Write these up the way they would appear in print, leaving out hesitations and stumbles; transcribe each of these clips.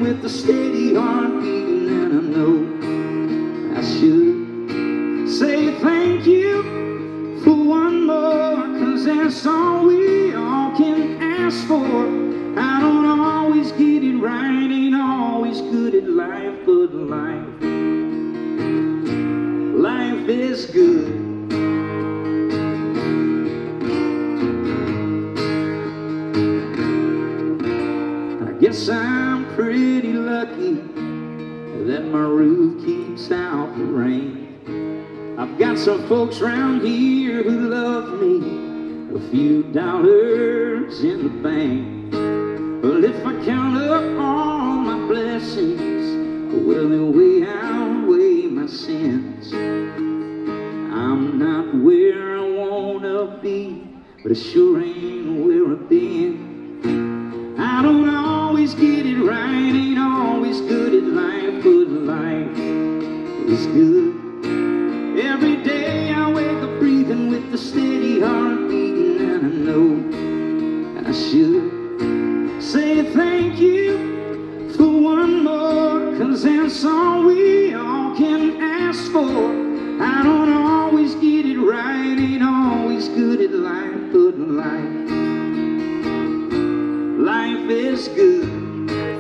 breathing with a steady heart beating, and I know I should say thank you for one more, 'cause that's all we all can ask for. I don't always get it right, ain't always good at life, but life is good. I guess I'm pretty lucky that my roof keeps out the rain. I've got some folks around here who love me, a few dollars in the bank. Well, if I count up all my blessings, well, they outweigh my sins. I'm not where I wanna be, but I sure ain't where I've been. I don't always get it right, ain't always good at life, but life is good. Every day I wake up breathing with a steady heart beating, and I know I should say thank you for one more, 'cause that's all we all can ask for. I don't always get it right, ain't always good at life, but life is good.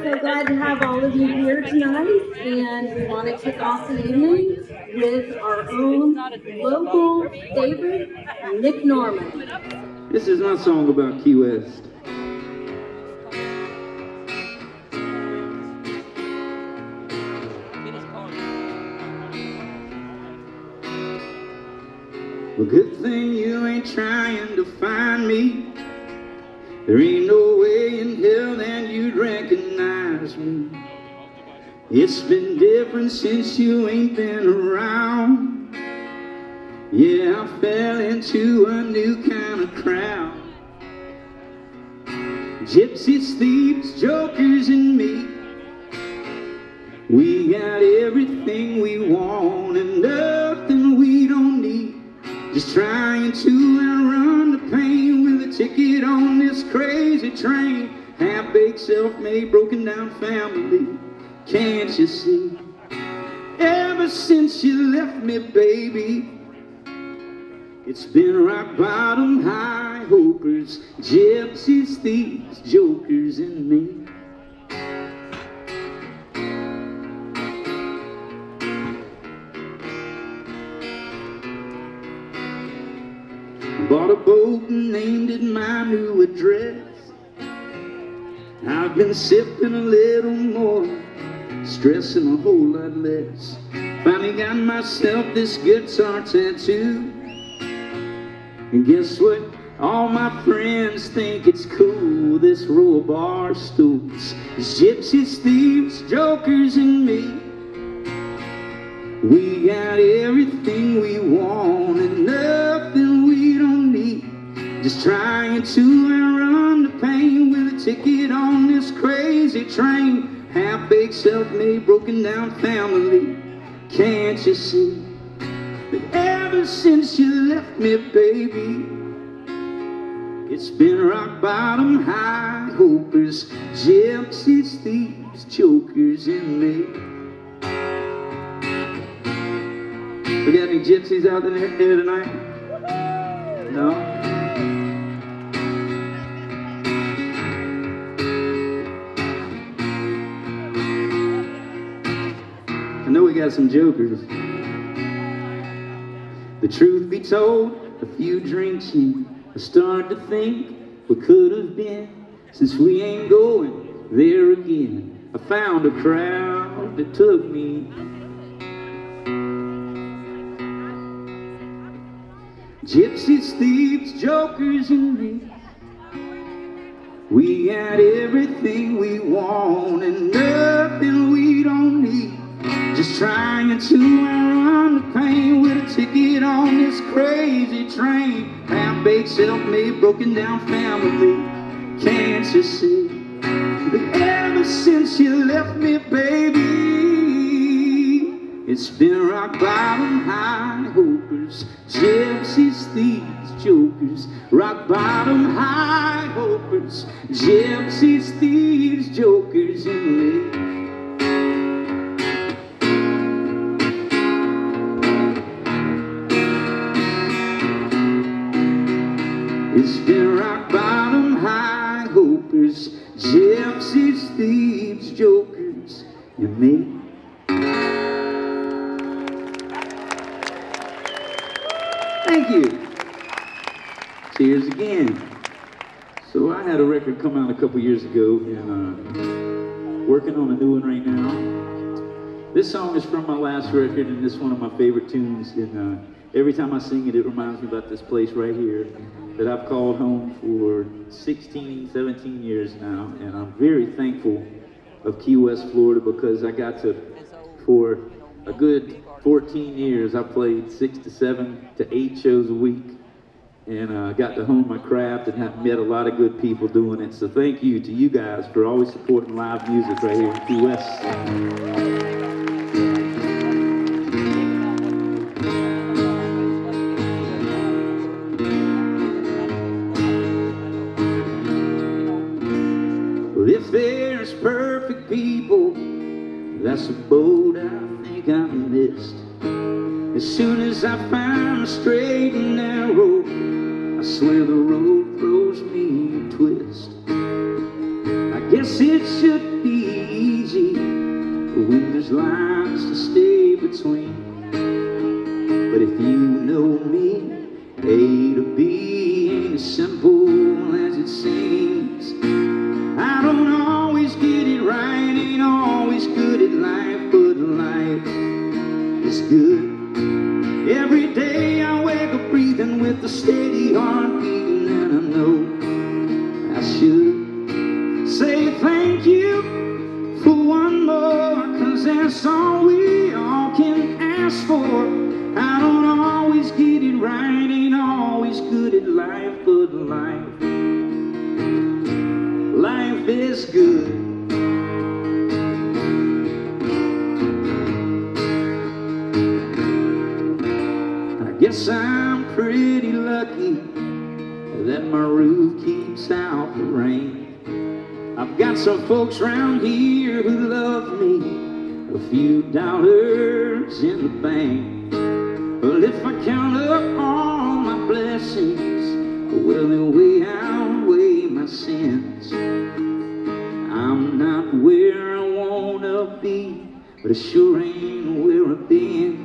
So glad to have all of you here tonight, and we want to kick off the evening with our own local favorite, Nick Norman. This is my song about Key West. Well, good thing you ain't trying to find me. There ain't no way in hell that you'd recognize me. It's been different since you ain't been around. Yeah, I fell into a new kind of crowd. Gypsies, thieves, jokers, and me. We got everything we want and nothing we don't need. Just trying to outrun the pain with a ticket on this crazy train. Half-baked, self-made, broken down family. Can't you see? Ever since you left me, baby, it's been rock bottom, high hopers, gypsies, thieves, jokers, and me. Bought a boat and named it my new address. I've been sipping a little more, stressing a whole lot less. Finally got myself this guitar tattoo. And guess what? All my friends think it's cool. This row of bar stools is gypsies, thieves, jokers, and me. We got everything we want and nothing we don't need. Just trying to outrun the pain with a ticket on this crazy train. Half-baked, self-made, broken down family. Can't you see that ever since you left me, baby, it's been rock bottom, high hopers, gypsies, thieves, jokers, and me. We got any gypsies out there tonight? No? I know we got some jokers. The truth be told, a few drinks in, I start to think what could have been. Since we ain't going there again, I found a crowd that took me. Gypsies, thieves, jokers, and me. We got everything we want and nothing we don't need. Just trying to outrun the pain with a ticket on this crazy train. Half-baked, self-made, broken down family. Can't you see that ever since you left me, baby, it's been rock bottom, high hopers, gypsies, thieves, jokers. Rock bottom, high hopers, gypsies, thieves, jokers, and me. It's been rock bottom, high hopers, gypsies, thieves, jokers, and me. Thank you. Cheers again. So I had a record come out a couple years ago, and working on a new one right now. This song is from my last record, and it's one of my favorite tunes. And every time I sing it, it reminds me about this place right here that I've called home for 16, 17 years now. And I'm very thankful of Key West, Florida, because I got to, for a good 14 years, I played 6 to 7 to 8 shows a week. And got to hone my craft and have met a lot of good people doing it. So thank you to you guys for always supporting live music right here in Key West. Well, if there's perfect people, that's a boat I think I missed. As soon as I find a straight and narrow, I swear the road throws me a twist. I guess it should be easy when there's lines to stay between. But if you know me, A to B ain't as simple as it seems. I don't always get it right, ain't always good at life, but life is good. Every day I wake up breathing with a steady heart beating, and I know I should say thank you for one more, 'cause that's all we all can ask for. I don't always get it right, ain't always good at life, but life is good. Guess I'm pretty lucky that my roof keeps out the rain. I've got some folks around here who love me, a few dollars in the bank. Well, if I count up all my blessings, well, they outweigh my sins. I'm not where I wanna be, but it sure ain't where I've been.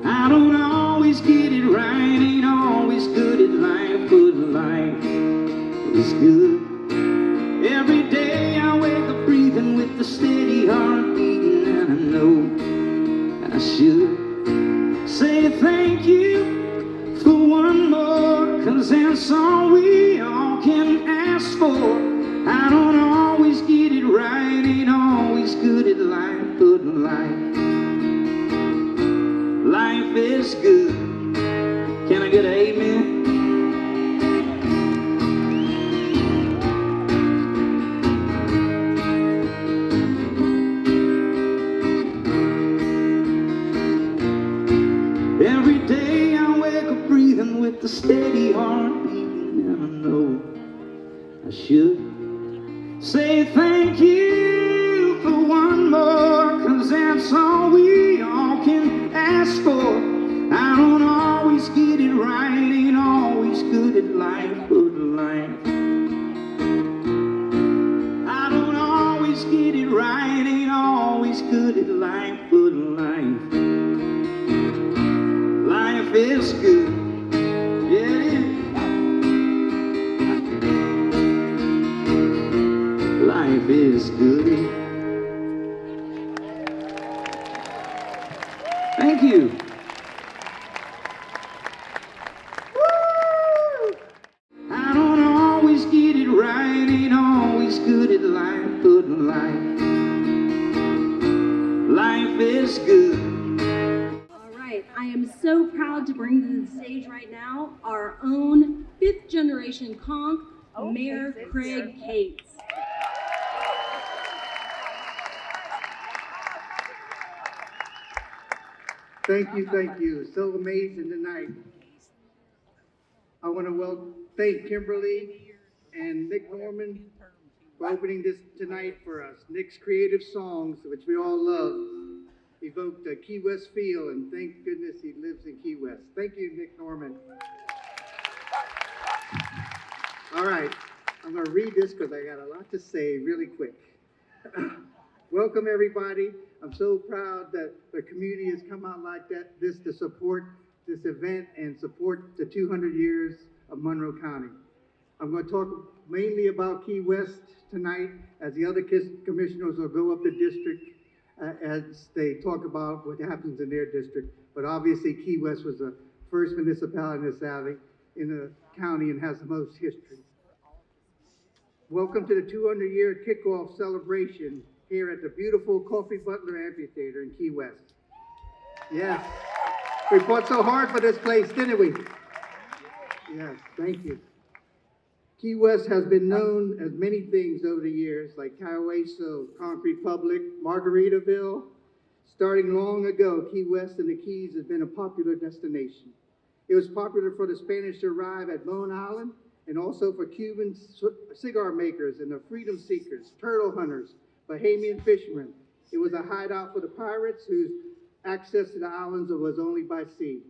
I don't always get it right, ain't always good at life, but life is good. Every day I wake up breathing with a steady heart beating, and I know I should say thank you for one more, 'cause that's all we all can ask for. I don't always get it right, ain't always good at life, but life is good. Can I get an amen? Every day I wake up breathing with a steady heart beating, and I know I should say thank you for one more, 'cause that's all we all can ask for. I don't always get it right, ain't always good at life, but life. I don't always get it right, ain't always good at life, but life. Life is good, yeah. Life is good. Thank you. Woo! I don't always get it right, ain't always good at life, but life is good. All right, I am so proud to bring to the stage right now our own 5th generation conch, Mayor Craig Cates. Thank you. So amazing tonight. I want to thank Kimberly and Nick Norman for opening this tonight for us. Nick's creative songs, which we all love, evoked a Key West feel, and thank goodness he lives in Key West. Thank you, Nick Norman. All right, I'm going to read this because I got a lot to say really quick. Welcome, everybody. I'm so proud that the community has come out like this to support this event and support the 200 years of Monroe County. I'm going to talk mainly about Key West tonight, as the other commissioners will go up the district as they talk about what happens in their district. But obviously, Key West was the first municipality in the county and has the most history. Welcome to the 200-year kickoff celebration here at the beautiful Coffee Butler Amphitheater in Key West. Yes, we fought so hard for this place, didn't we? Yes, thank you. Key West has been known as many things over the years, like Cowaso, Concrete Public, Margaritaville. Starting long ago, Key West and the Keys has been a popular destination. It was popular for the Spanish to arrive at Long Island, and also for Cuban cigar makers and the freedom seekers, turtle hunters, Bahamian fishermen. It was a hideout for the pirates whose access to the islands was only by sea.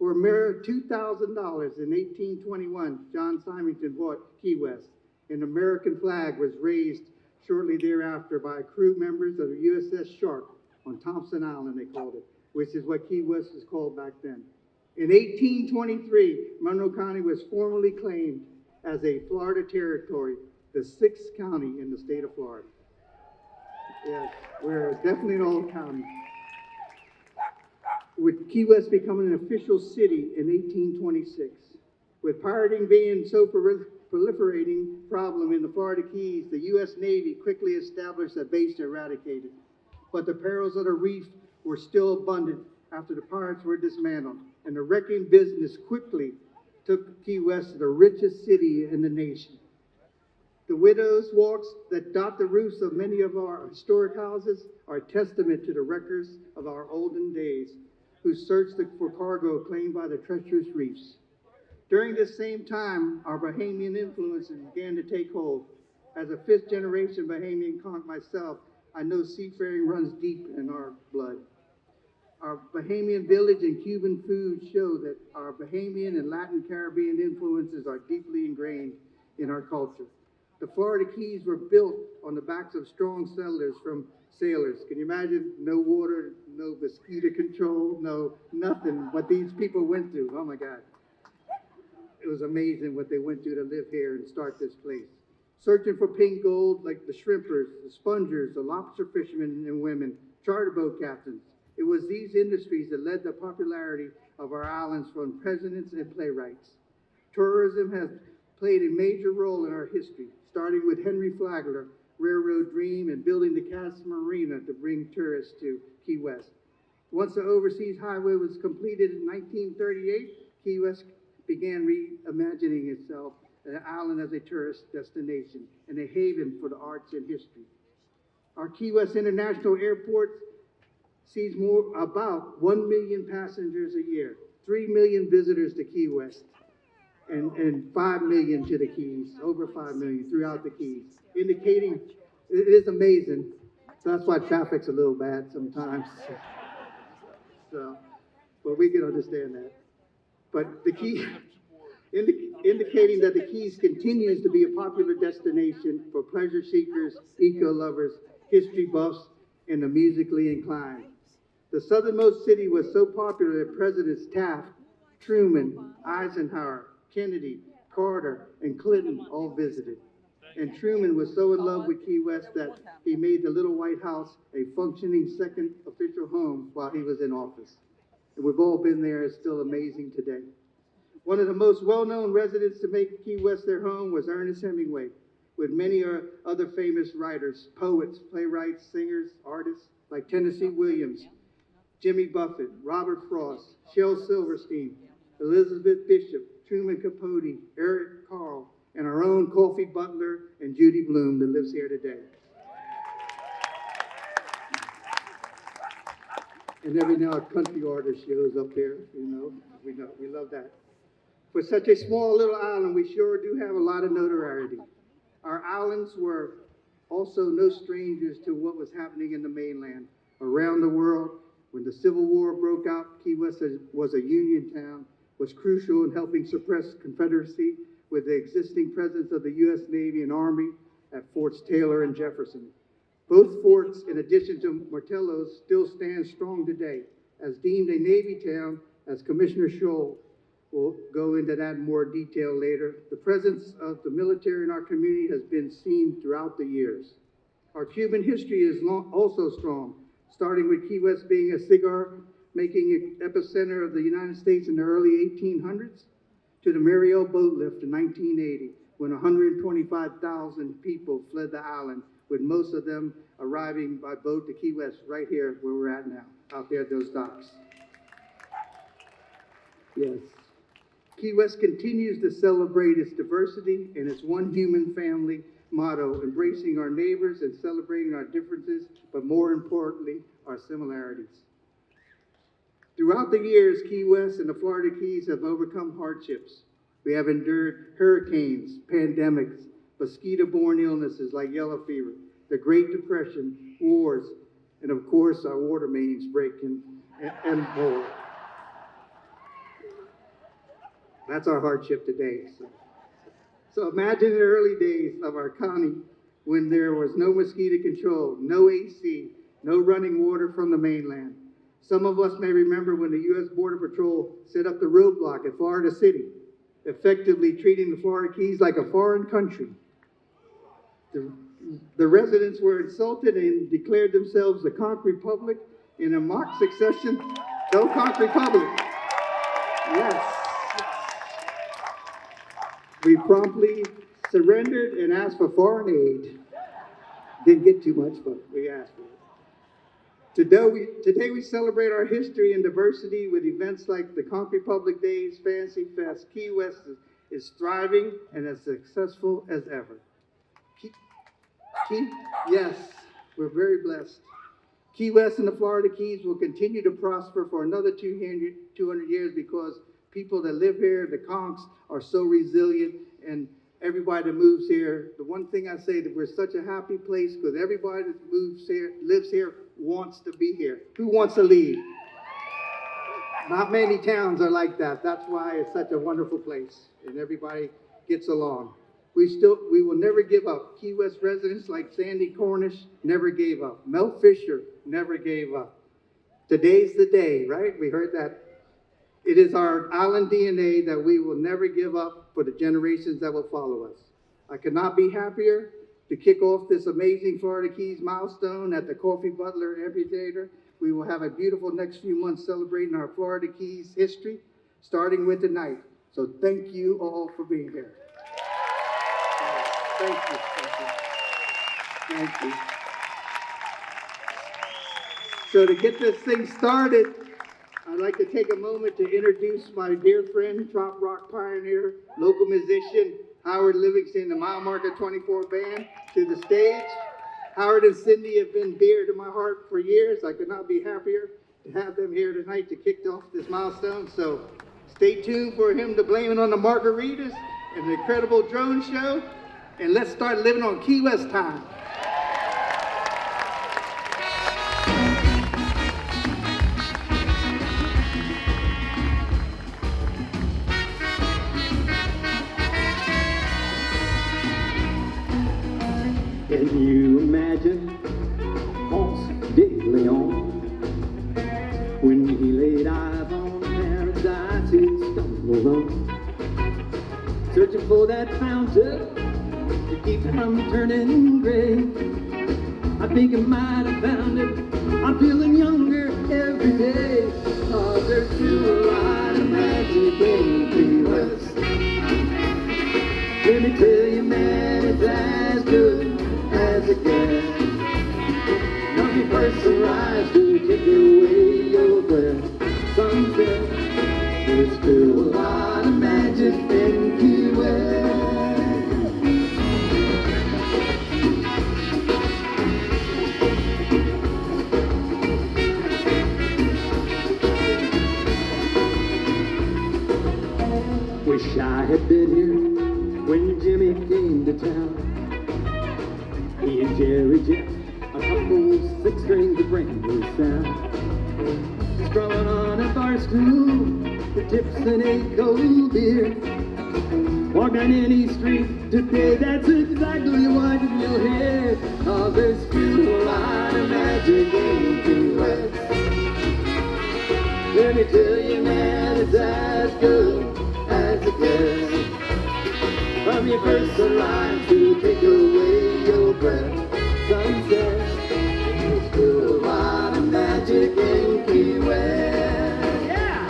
For a mere $2,000 in 1821, John Symington bought Key West. An American flag was raised shortly thereafter by crew members of the USS Shark on Thompson Island, they called it, which is what Key West was called back then. In 1823, Monroe County was formally claimed as a Florida Territory, the 6th county in the state of Florida. Yes, we're definitely an old county. With Key West becoming an official city in 1826. With pirating being so proliferating problem in the Florida Keys, the U.S. Navy quickly established a base to eradicate it. But the perils of the reef were still abundant after the pirates were dismantled, and the wrecking business quickly took Key West to the richest city in the nation. The widows' walks that dot the roofs of many of our historic houses are a testament to the wreckers of our olden days, who searched for cargo claimed by the treacherous reefs. During this same time, our Bahamian influences began to take hold. As a 5th-generation Bahamian conch myself, I know seafaring runs deep in our blood. Our Bahamian village and Cuban food show that our Bahamian and Latin Caribbean influences are deeply ingrained in our culture. The Florida Keys were built on the backs of strong settlers from sailors. Can you imagine? No water, no mosquito control, no nothing, what these people went through. Oh my God. It was amazing what they went through to live here and start this place. Searching for pink gold like the shrimpers, the spongers, the lobster fishermen and women, charter boat captains. It was these industries that led the popularity of our islands from presidents and playwrights. Tourism has played a major role in our history, starting with Henry Flagler, Railroad Dream, and building the Casa Marina to bring tourists to Key West. Once the overseas highway was completed in 1938, Key West began reimagining itself an island as a tourist destination and a haven for the arts and history. Our Key West International Airport sees about 1 million passengers a year, 3 million visitors to Key West, and 5 million to the Keys, over 5 million throughout the Keys, indicating it is amazing. So that's why traffic's a little bad sometimes. But we can understand that. But the Key, indicating that the Keys continues to be a popular destination for pleasure seekers, eco-lovers, history buffs, and the musically inclined. The southernmost city was so popular that Presidents Taft, Truman, Eisenhower, Kennedy, Carter, and Clinton all visited. And Truman was so in love with Key West that he made the Little White House a functioning second official home while he was in office. And we've all been there. It's still amazing today. One of the most well-known residents to make Key West their home was Ernest Hemingway, with many other famous writers, poets, playwrights, singers, artists like Tennessee Williams, Jimmy Buffett, Robert Frost, Shel Silverstein, Elizabeth Bishop, Truman Capote, Eric Carle, and our own Coffee Butler and Judy Bloom that lives here today. And every now a country artist shows up there, we love that. For such a small little island, we sure do have a lot of notoriety. Our islands were also no strangers to what was happening in the mainland. Around the world, when the Civil War broke out, Key West was a Union town, was crucial in helping suppress Confederacy, with the existing presence of the U.S. Navy and Army at Forts Taylor and Jefferson. Both forts, in addition to Martello's, still stand strong today, as deemed a Navy town, as Commissioner Scholl will go into that in more detail later. The presence of the military in our community has been seen throughout the years. Our Cuban history is also strong, starting with Key West being a cigar-making epicenter of the United States in the early 1800s, to the Mariel boat lift in 1980, when 125,000 people fled the island, with most of them arriving by boat to Key West, right here where we're at now, out there at those docks. Yes. Key West continues to celebrate its diversity and its one human family motto, embracing our neighbors and celebrating our differences, but more importantly, our similarities. Throughout the years, Key West and the Florida Keys have overcome hardships. We have endured hurricanes, pandemics, mosquito-borne illnesses like yellow fever, the Great Depression, wars, and of course our water mains breaking and more. That's our hardship today. So imagine the early days of our county when there was no mosquito control, no AC, no running water from the mainland. Some of us may remember when the U.S. Border Patrol set up the roadblock at Florida City, effectively treating the Florida Keys like a foreign country. The residents were insulted and declared themselves the Conch Republic in a mock succession. No Conch Republic. Yes. We promptly surrendered and asked for foreign aid. Didn't get too much, but we asked for it. Today we celebrate our history and diversity with events like the Conch Republic Days, Fancy Fest. Key West is thriving and as successful as ever. Yes, we're very blessed. Key West and the Florida Keys will continue to prosper for another 200 years because people that live here, the Conchs, are so resilient, and everybody that moves here, the one thing I say that we're such a happy place because everybody that moves here, lives here, wants to be here. Who wants to leave? Not many towns are like that. That's why it's such a wonderful place, and everybody gets along. We will never give up. Key West residents like Sandy Cornish never gave up. Mel Fisher never gave up. Today's the day, right? We heard that. It is our island DNA that we will never give up for the generations that will follow us. I could not be happier to kick off this amazing Florida Keys milestone at the Coffee Butler Amphitheater. We will have a beautiful next few months celebrating our Florida Keys history, starting with tonight. So thank you all for being here. Thank you. Thank you. So to get this thing started, I'd like to take a moment to introduce my dear friend, trop rock pioneer, local musician, Howard Livingston, the Mile Marker 24 Band, to the stage. Howard and Cindy have been dear to my heart for years. I could not be happier to have them here tonight to kick off this milestone. So stay tuned for him to blame it on the margaritas and the incredible drone show. And let's start living on Key West time. Can you imagine Ponce de Leon when he laid eyes on paradise he stumbled on, searching for that fountain to keep from turning gray? I think I might have found it. I'm feeling younger every day. Oh, there's still a lot of magic in Key West. Let me tell you, man, it's as good as it gets. When you first arrive to take away your breath, sunset, there's still a lot of magic in Key West. Wish I had been here when Jimmy came to town. He and Jerry Jeff, a couple six strings of brand new sound, strumming on a bar stool with tips and a cold beer. Walk down any street today, that's exactly what you'll hear. Cause there's still a lot of magic in Key West. Let me tell you, man, it's as good as it gets. From your first arrival to take away your breath, sunset, there's still a lot of magic in Key West. Yeah!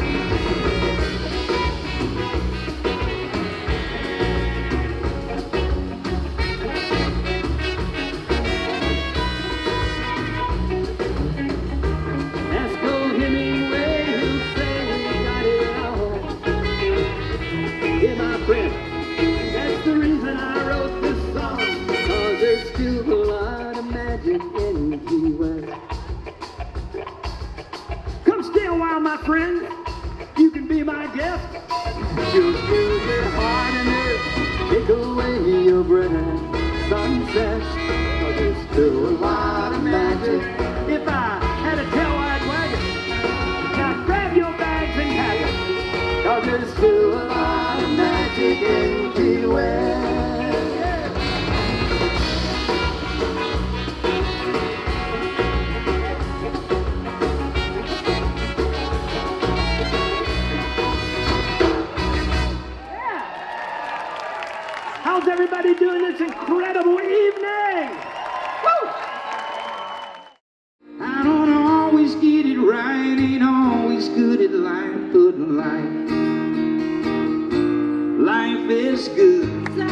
That's the reason I wrote this song, cause there's still a lot of magic in Key West. Come stay a while, my friend. You can be my guest. You'll fill your heart and earth, take away your breath. Sunset, cause there's still a lot of magic. If I had a tail-wide wagon, now grab your bags and pack it, cause there's still a lot of magic in Key West. How's everybody doing this incredible evening? Woo! I don't always get it right, ain't always good at life, but life is good. So,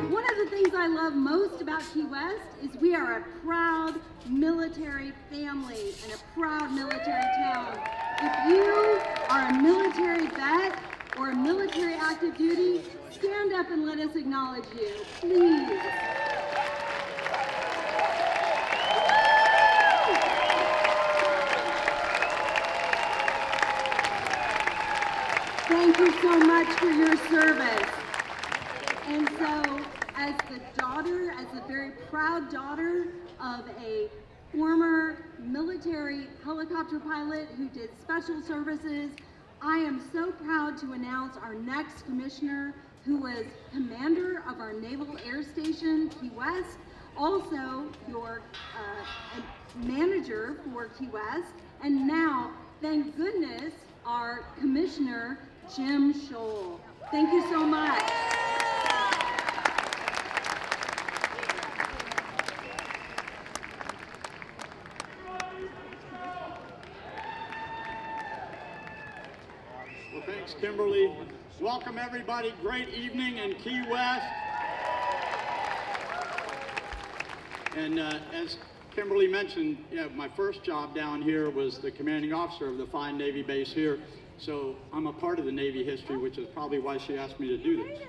one of the things I love most about Key West is we are a proud military family and a proud military town. If you are a military vet or a military active duty, stand up and let us acknowledge you, please. Thank you so much for your service. And so, as the very proud daughter of a former military helicopter pilot who did special services, I am so proud to announce our next commissioner, who was commander of our Naval Air Station, Key West, also your manager for Key West, and now, thank goodness, our commissioner, Jim Scholl. Thank you so much. Well, thanks, Kimberly. Welcome, everybody. Great evening in Key West. And as Kimberly mentioned, my first job down here was the commanding officer of the fine Navy base here. So I'm a part of the Navy history, which is probably why she asked me to do this.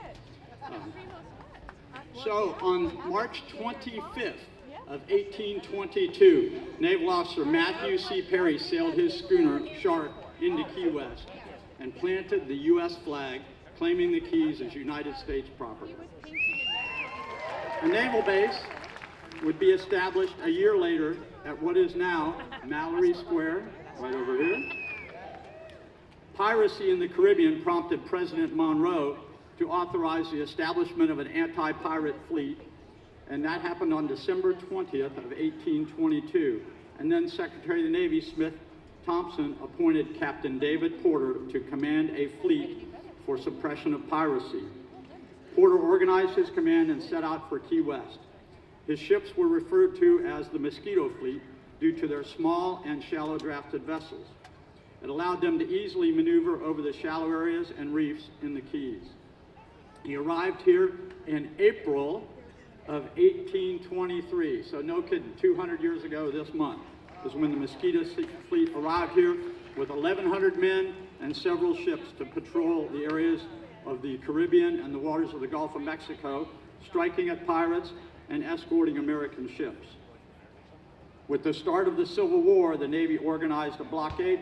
So on March 25th of 1822, Naval Officer Matthew C. Perry sailed his schooner Shark into Key West and planted the U.S. flag, claiming the Keys as United States property. A naval base would be established a year later at what is now Mallory Square, right over here. Piracy in the Caribbean prompted President Monroe to authorize the establishment of an anti-pirate fleet, and that happened on December 20th of 1822. And then Secretary of the Navy Smith Thompson appointed Captain David Porter to command a fleet for suppression of piracy. Porter organized his command and set out for Key West. His ships were referred to as the Mosquito Fleet due to their small and shallow drafted vessels. It allowed them to easily maneuver over the shallow areas and reefs in the Keys. He arrived here in April of 1823, so no kidding, 200 years ago this month is when the Mosquito Fleet arrived here with 1,100 men and several ships to patrol the areas of the Caribbean and the waters of the Gulf of Mexico, striking at pirates and escorting American ships. With the start of the Civil War, the Navy organized a blockade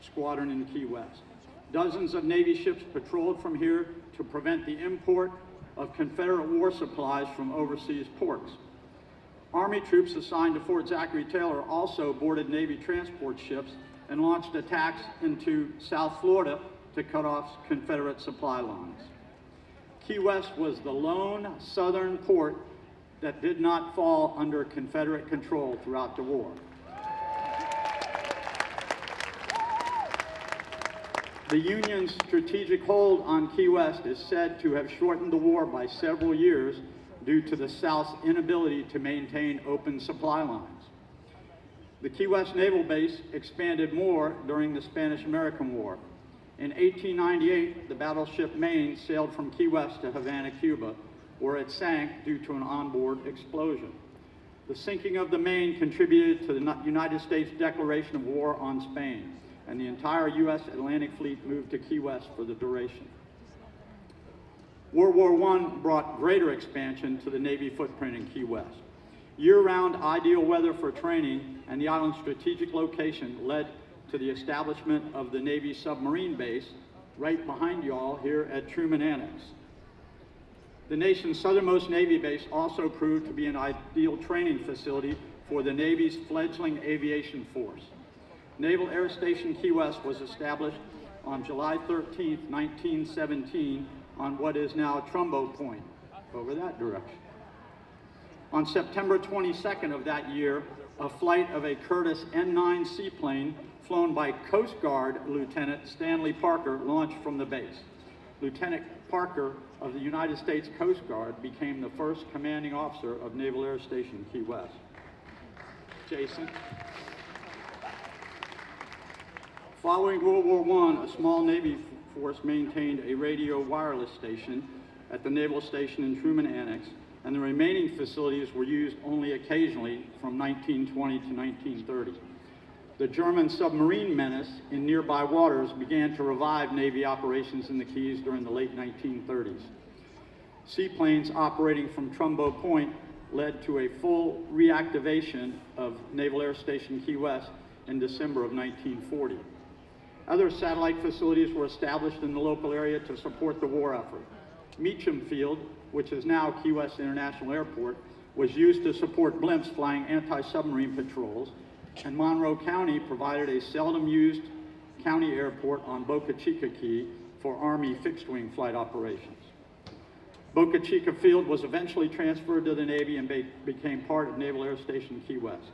squadron in Key West. Dozens of Navy ships patrolled from here to prevent the import of Confederate war supplies from overseas ports. Army troops assigned to Fort Zachary Taylor also boarded Navy transport ships and launched attacks into South Florida to cut off Confederate supply lines. Key West was the lone southern port that did not fall under Confederate control throughout the war. The Union's strategic hold on Key West is said to have shortened the war by several years due to the South's inability to maintain open supply lines. The Key West Naval Base expanded more during the Spanish-American War. In 1898, the battleship Maine sailed from Key West to Havana, Cuba, where it sank due to an onboard explosion. The sinking of the Maine contributed to the United States declaration of war on Spain, and the entire U.S. Atlantic Fleet moved to Key West for the duration. World War I brought greater expansion to the Navy footprint in Key West. Year-round ideal weather for training and the island's strategic location led to the establishment of the Navy submarine base right behind y'all here at Truman Annex. The nation's southernmost Navy base also proved to be an ideal training facility for the Navy's fledgling aviation force. Naval Air Station Key West was established on July 13, 1917 on what is now Trumbo Point, over that direction. On September 22nd of that year, a flight of a Curtiss N-9 seaplane flown by Coast Guard Lieutenant Stanley Parker launched from the base. Lieutenant Parker of the United States Coast Guard became the first commanding officer of Naval Air Station Key West. Jason. Following World War I, a small Navy force maintained a radio wireless station at the Naval Station in Truman Annex, and the remaining facilities were used only occasionally from 1920 to 1930. The German submarine menace in nearby waters began to revive Navy operations in the Keys during the late 1930s. Seaplanes operating from Trumbo Point led to a full reactivation of Naval Air Station Key West in December of 1940. Other satellite facilities were established in the local area to support the war effort. Meacham Field, which is now Key West International Airport, was used to support blimps flying anti-submarine patrols, and Monroe County provided a seldom-used county airport on Boca Chica Key for Army fixed-wing flight operations. Boca Chica Field was eventually transferred to the Navy and became part of Naval Air Station Key West.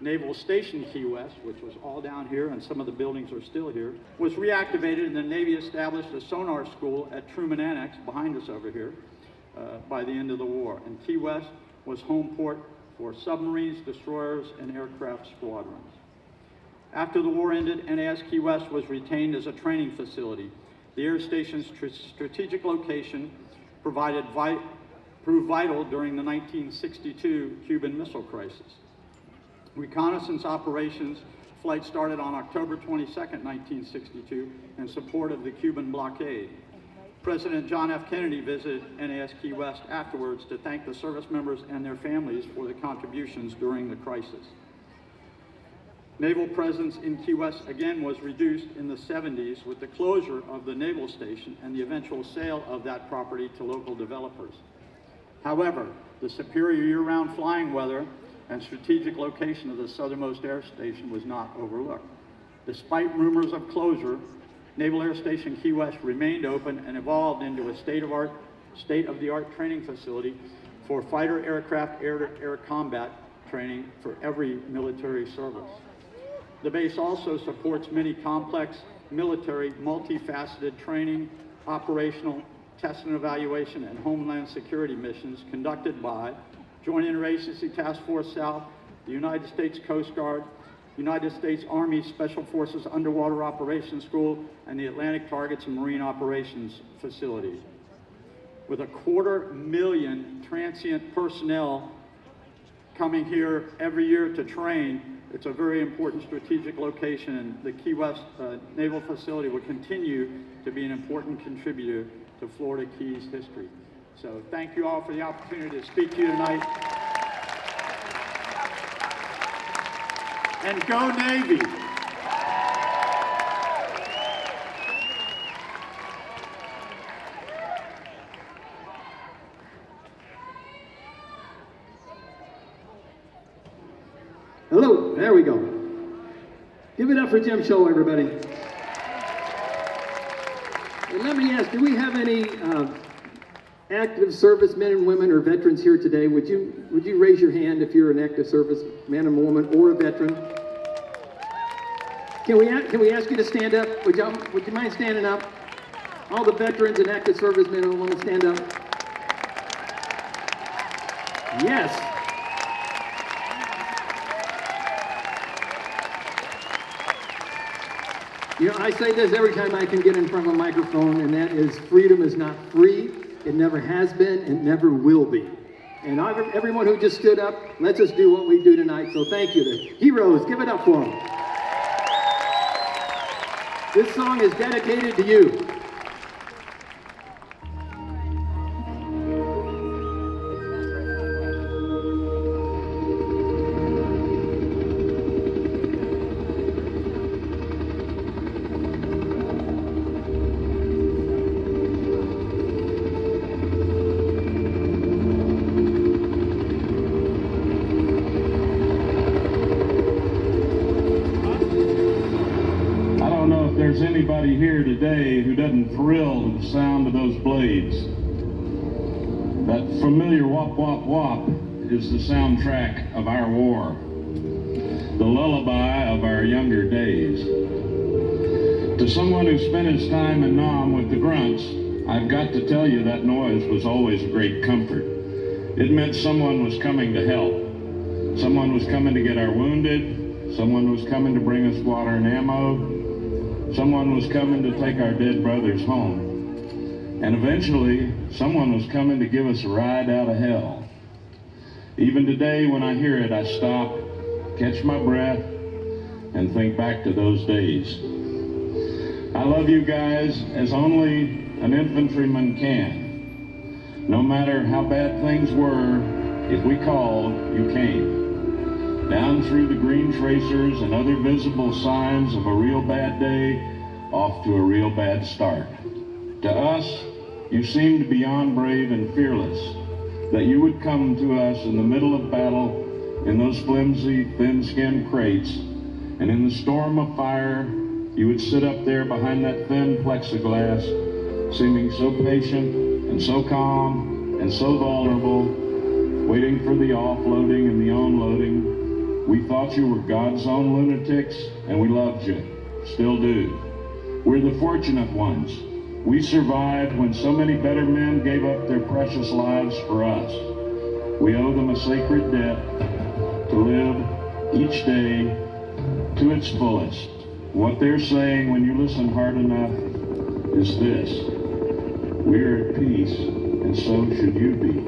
Naval Station Key West, which was all down here and some of the buildings are still here, was reactivated, and the Navy established a sonar school at Truman Annex, behind us over here, by the end of the war. And Key West was home port for submarines, destroyers, and aircraft squadrons. After the war ended, NAS Key West was retained as a training facility. The air station's strategic location proved vital during the 1962 Cuban Missile Crisis. Reconnaissance operations flight started on October 22, 1962, in support of the Cuban blockade. President John F. Kennedy visited NAS Key West afterwards to thank the service members and their families for the contributions during the crisis. Naval presence in Key West again was reduced in the 70s with the closure of the naval station and the eventual sale of that property to local developers. However, the superior year-round flying weather and strategic location of the southernmost air station was not overlooked. Despite rumors of closure, Naval Air Station Key West remained open and evolved into a state-of-the-art training facility for fighter aircraft air-to-air combat training for every military service. The base also supports many complex military, multifaceted training, operational, test and evaluation, and homeland security missions conducted by Joint Interagency Task Force South, the United States Coast Guard, United States Army Special Forces Underwater Operations School, and the Atlantic Targets and Marine Operations Facility. With 250,000 transient personnel coming here every year to train, it's a very important strategic location, and the Key West Naval Facility will continue to be an important contributor to Florida Keys history. So thank you all for the opportunity to speak to you tonight. And go Navy! Hello, there we go. Give it up for Jim Show, everybody. And let me ask, do we have any active servicemen and women or veterans here today, would you raise your hand if you're an active service man and woman or a veteran? Can we ask you to stand up? Would you mind standing up? All the veterans and active servicemen and women, stand up. Yes. You know, I say this every time I can get in front of a microphone, and that is, freedom is not free. It never has been, and never will be. And everyone who just stood up, let's us do what we do tonight. So thank you. The heroes, give it up for them. This song is dedicated to you. Anybody here today who doesn't thrill to the sound of those blades. That familiar wop wop wop is the soundtrack of our war, the lullaby of our younger days. To someone who spent his time in Nam with the grunts, I've got to tell you that noise was always a great comfort. It meant someone was coming to help. Someone was coming to get our wounded. Someone was coming to bring us water and ammo. Someone was coming to take our dead brothers home. And eventually, someone was coming to give us a ride out of hell. Even today, when I hear it, I stop, catch my breath, and think back to those days. I love you guys as only an infantryman can. No matter how bad things were, if we called, you came. Down through the green tracers and other visible signs of a real bad day, off to a real bad start. To us, you seemed beyond brave and fearless, that you would come to us in the middle of battle in those flimsy, thin-skinned crates, and in the storm of fire, you would sit up there behind that thin plexiglass, seeming so patient and so calm and so vulnerable, waiting for the offloading and the onloading. We thought you were God's own lunatics, and we loved you, still do. We're the fortunate ones. We survived when so many better men gave up their precious lives for us. We owe them a sacred debt to live each day to its fullest. What they're saying when you listen hard enough is this: we're at peace, and so should you be,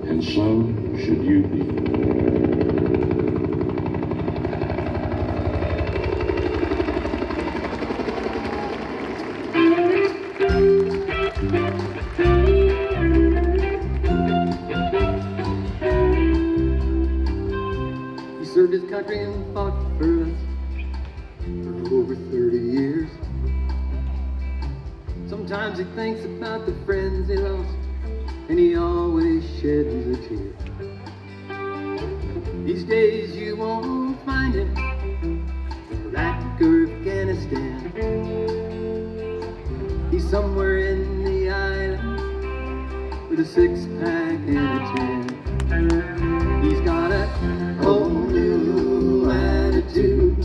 and so should you be. Served his country and fought for us for over 30 years. Sometimes he thinks about the friends he lost, and he always sheds a tear. These days you won't find him in Iraq or Afghanistan. He's somewhere in the island with a six-pack and a tan. He's got a whole new attitude,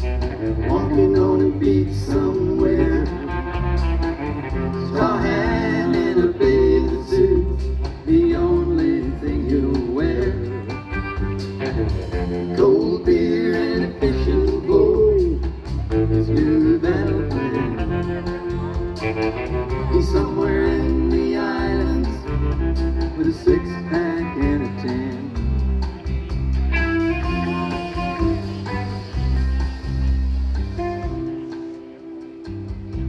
walking on a beach somewhere. Straw hat and a bathing suit, the only thing he'll wear. Cold beer and a fishing pole, his new battle plan. He's somewhere in the islands with a six-pack and a tan.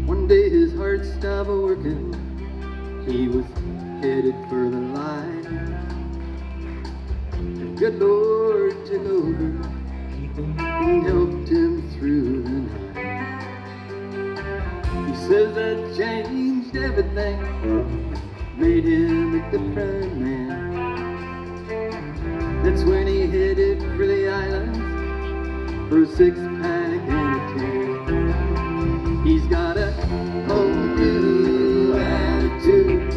One day his heart stopped working, he was headed for the light. The good Lord took over and helped him through the night. He says that changed everything, made him a different man. That's when he headed for the islands for a six-pack and a tan. He's got a whole new attitude,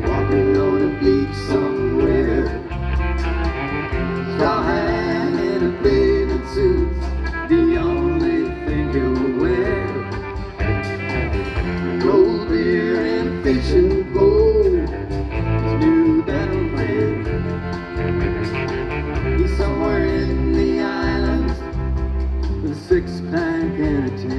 walking on a fishing pole, his new battle plan. He's somewhere in the islands with a six-pack and a 10.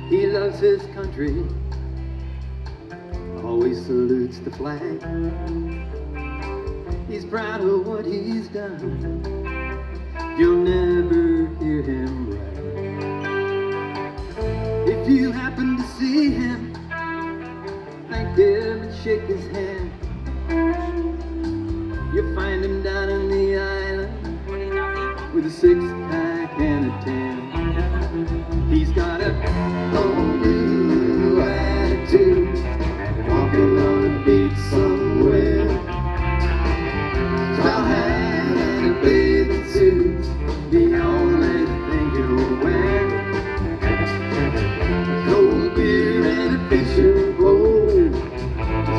He loves his country, always salutes the flag. He's proud of what he's done, you'll never hear him brag. If you happen to see him, thank him and shake his hand. You'll find him down in the island with a six-pack and a 10. He's got a whole new attitude, walking on the beach somewhere. Tall hat and a bathing suit, the only thing he'll wear. Cold beer and a fishing pole, his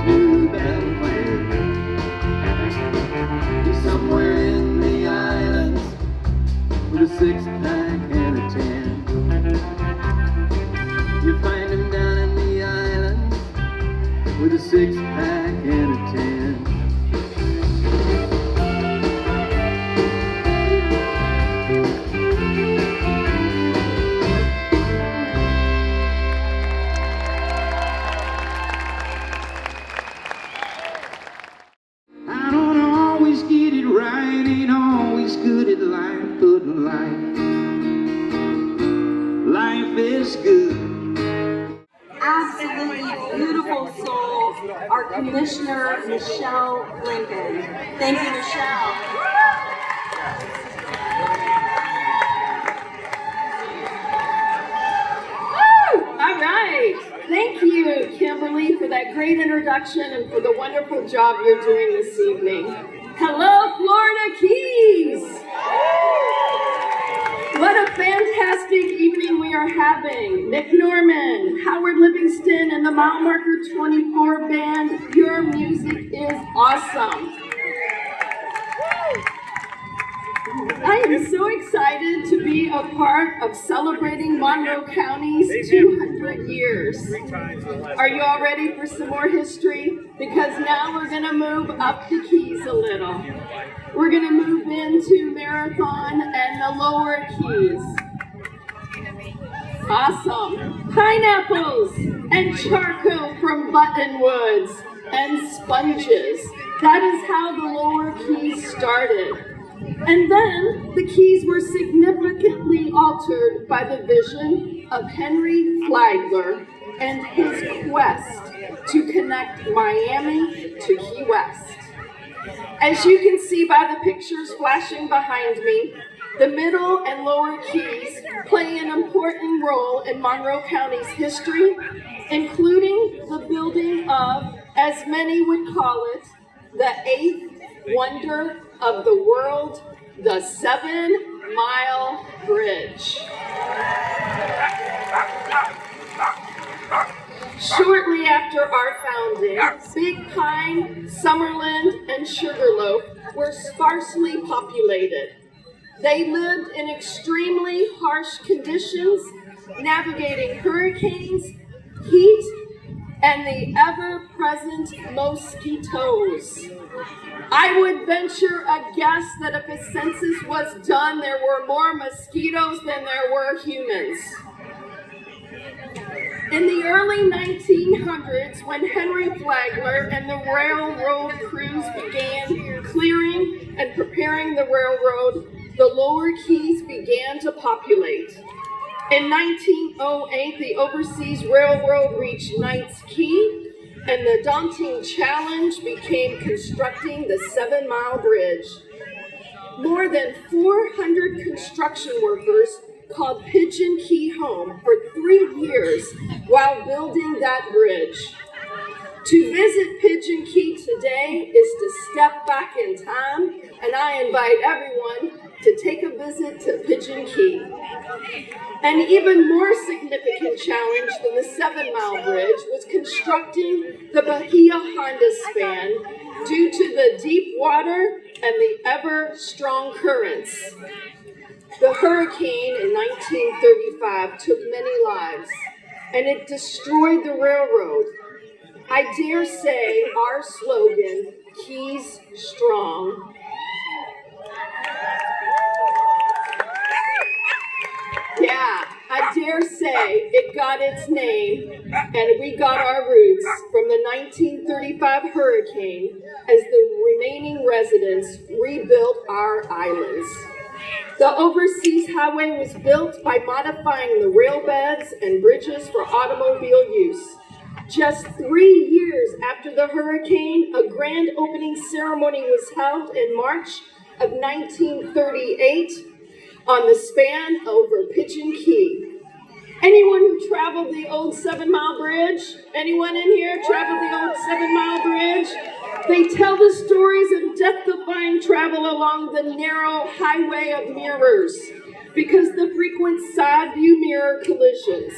new battle plan. He's somewhere in the islands with a six-pack and a 10. You find him down in the islands with a six-pack and a 10. I don't always get it right, ain't always good at life, but life is good. Absolutely beautiful soul, our Commissioner Michelle Lincoln. Thank you, Michelle. All right. Thank you, Kimberly, for that great introduction and for the wonderful job you're doing this evening. Hello, Florida Keys! What a fantastic evening we are having. Nick Norman, Howard Livingston, and the Mile Marker 24 Band. Your music is awesome. I am so excited to be a part of celebrating Monroe County's 200 years. Are you all ready for some more history? Because now we're going to move up the Keys a little. We're going to move into Marathon and the lower Keys. Awesome. Pineapples and charcoal from buttonwoods and sponges. That is how the lower Keys started. And then the Keys were significantly altered by the vision of Henry Flagler and his quest to connect Miami to Key West. As you can see by the pictures flashing behind me, the middle and lower Keys play an important role in Monroe County's history, including the building of, as many would call it, the eighth wonder of the world, the 7-Mile Bridge. Shortly after our founding, Big Pine, Summerland, and Sugarloaf were sparsely populated. They lived in extremely harsh conditions, navigating hurricanes, heat, and the ever-present mosquitoes. I would venture a guess that if a census was done, there were more mosquitoes than there were humans. In the early 1900s, when Henry Flagler and the railroad crews began clearing and preparing the railroad, the lower Keys began to populate. In 1908, the Overseas Railroad reached Knights Key, and the daunting challenge became constructing the 7-Mile Bridge. More than 400 construction workers called Pigeon Key home for 3 years while building that bridge. To visit Pigeon Key today is to step back in time, and I invite everyone to take a visit to Pigeon Key. An even more significant challenge than the 7 Mile Bridge was constructing the Bahia Honda span due to the deep water and the ever-strong currents. The hurricane in 1935 took many lives, and it destroyed the railroad. I dare say our slogan, Keys Strong, yeah, I dare say it got its name and we got our roots from the 1935 hurricane as the remaining residents rebuilt our islands. The overseas highway was built by modifying the rail beds and bridges for automobile use. Just 3 years after the hurricane, a grand opening ceremony was held in March of 1938 on the span over Pigeon Key. Anyone who traveled the old 7 Mile Bridge? Anyone in here traveled the old 7 Mile Bridge? They tell the stories of death-defying travel along the narrow highway of mirrors because the frequent side view mirror collisions.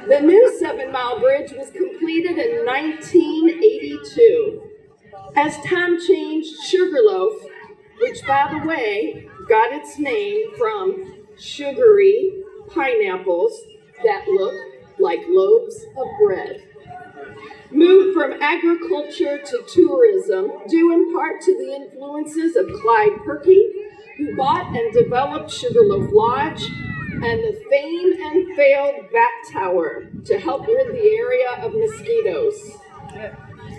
The new 7 Mile Bridge was completed in 1982. As time changed, Sugarloaf, which by the way got its name from sugary pineapples that look like loaves of bread, moved from agriculture to tourism, due in part to the influences of Clyde Perky, who bought and developed Sugarloaf Lodge, and the famed and failed Bat Tower to help rid the area of mosquitoes.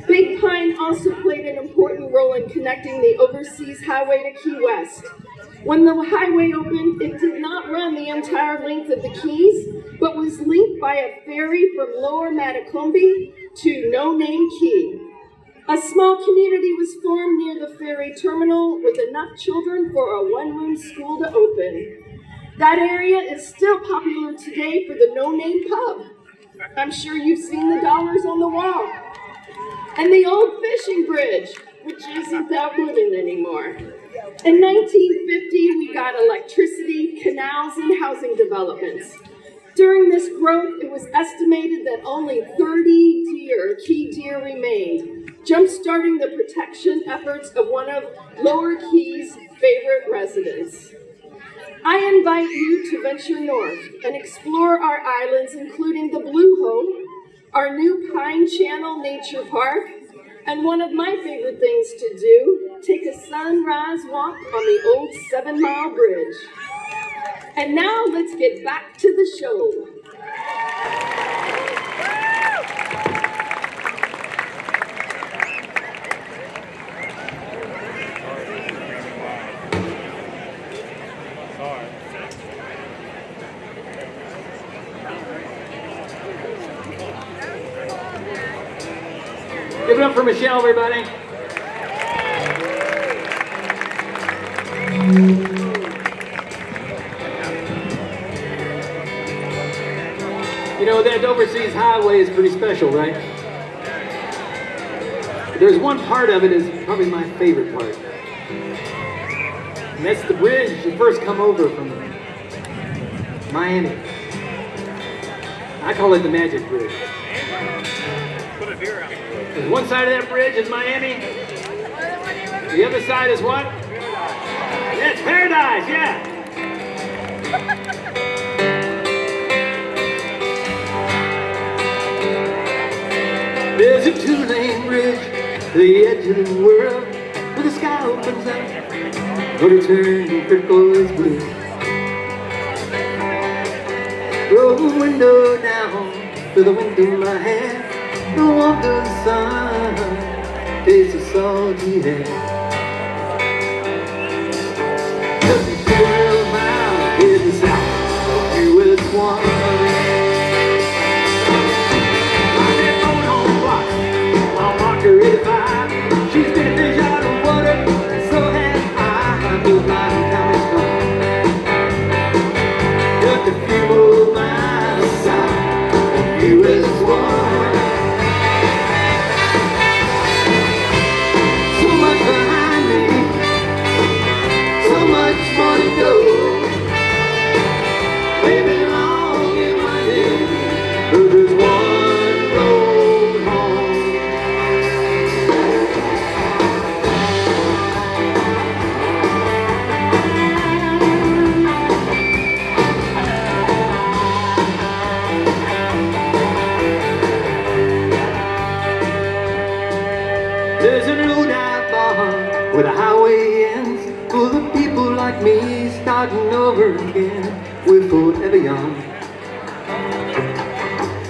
Big Pine also played an important role in connecting the overseas highway to Key West. When the highway opened, it did not run the entire length of the Keys, but was linked by a ferry from Lower Matacumbe to No Name Key. A small community was formed near the ferry terminal with enough children for a one-room school to open. That area is still popular today for the No Name Pub. I'm sure you've seen the dollars on the wall. And the old fishing bridge, which isn't that wooden anymore. In 1950, we got electricity, canals, and housing developments. During this growth, it was estimated that only 30 key deer remained, jump-starting the protection efforts of one of Lower Key's favorite residents. I invite you to venture north and explore our islands, including the Blue Hole, our new Pine Channel Nature Park, and one of my favorite things to do, take a sunrise walk on the old 7 Mile Bridge. And now let's get back to the show. Give it up for Michelle, everybody. You know, that overseas highway is pretty special, right? There's one part of it is probably my favorite part. And that's the bridge you first come over from Miami. I call it the Magic Bridge. There's one side of that bridge is Miami. The other side is what? It's Paradise, yeah. There's a two-lane bridge to the edge of the world where the sky opens up, but it turns turquoise blue. Roll the window down to the window I have. The warmth of the sun, taste of salty air. Just a few miles in the south of US 1. I'm that phone home block on Margarita 5. She's been a fish out of water, and so have I. Those miles coming strong. Just a few more miles south of US 1. starting over again, we're forever young.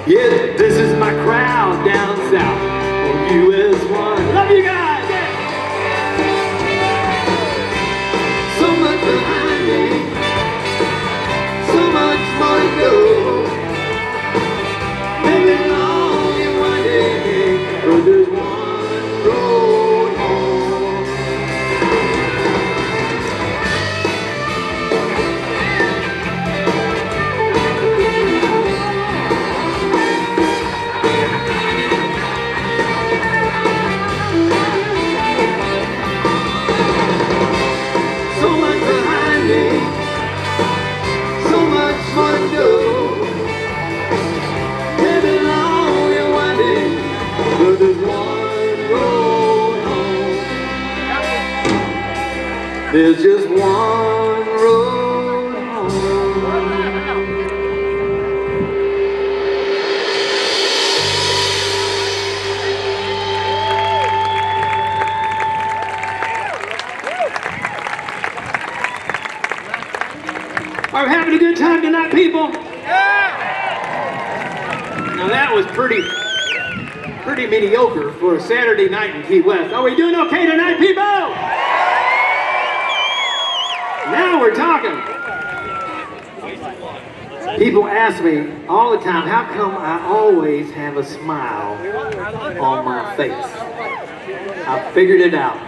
Yeah, this is my crowd down south on US 1. Love you guys! So much behind me, so much more to go. Maybe long and winding, but there's one road home. So much behind me, so much more to go. Maybe long and winding, but there's one road home. There's just one road home. Are we having a good time tonight, people? Now that was pretty mediocre for a Saturday night in Key West. Are we doing okay tonight, people? Now we're talking. People ask me all the time, how come I always have a smile on my face? I figured it out.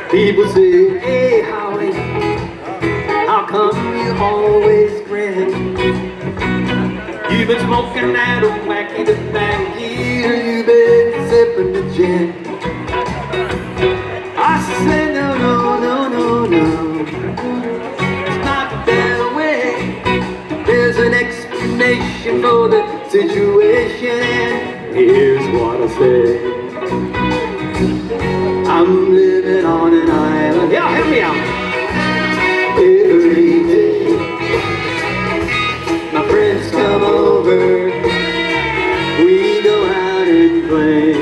People say, hey Howie, how come you always grin? You've been smoking that wacky tobacco, you've been sipping the gin. I said, no, no, no, no, no, it's not that way. There's an explanation for the situation, and here's what I say. I'm living on an island. Yeah, help me out. Every day, my friends come over. We go out and play.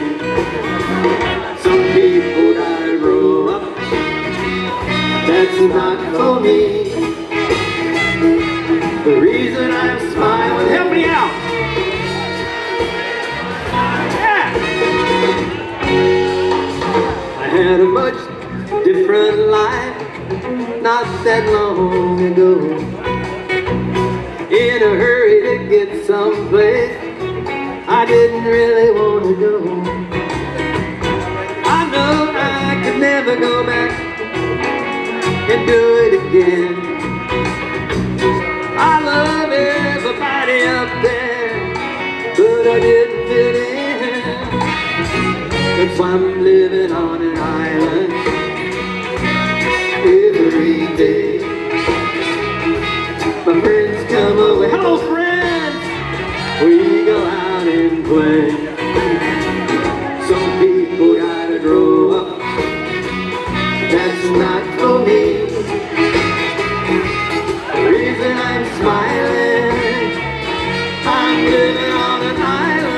Some people die grow up. That's not for me. The reason I'm smiling. Help me out. I had a much different life not that long ago. In a hurry to get someplace I didn't really want to go. I know I could never go back and do it again. I love everybody up there, but I didn't fit in. That's why I'm living on an island every day. My friends come over. Hello, friends! We go out and play. Some people gotta grow up. That's not for me. The reason I'm smiling, I'm living on an island.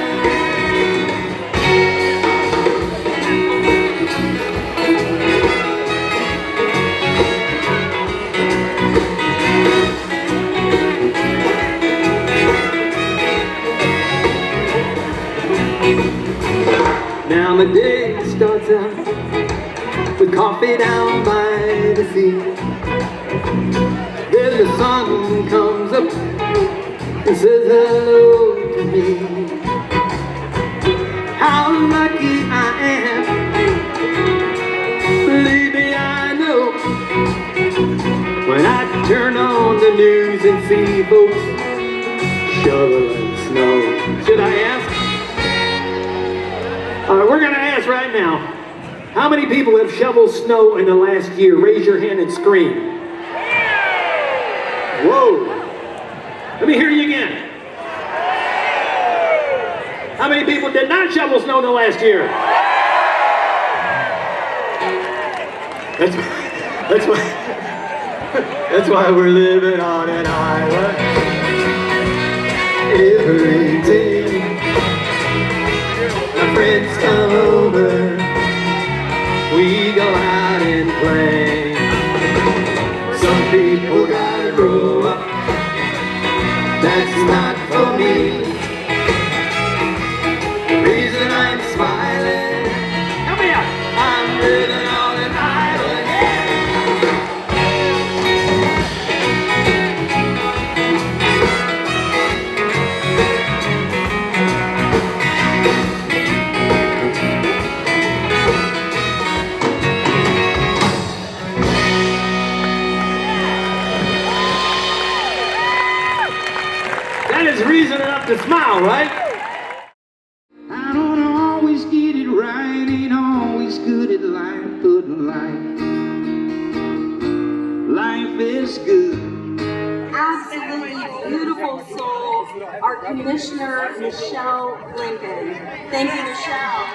Now my day starts out with coffee down by the sea. Then the sun comes up and says hello to me. How lucky I am, believe me I know. When I turn on the news and see folks shoveling snow. Should I ask? We're going to ask right now, how many people have shoveled snow in the last year? Raise your hand and scream. Whoa. Let me hear you again. How many people did not shovel snow in the last year? That's why we're living on an island every day. My friends come over, we go out and play. Some people gotta grow up, that's not for me. The reason I'm smiling, come here, I'm living on an island, yeah. That is reason enough to smile, right? I don't always get it right, ain't always good at life, but life is good. Absolutely beautiful soul, our Commissioner Michelle Lincoln. Thank you, Michelle.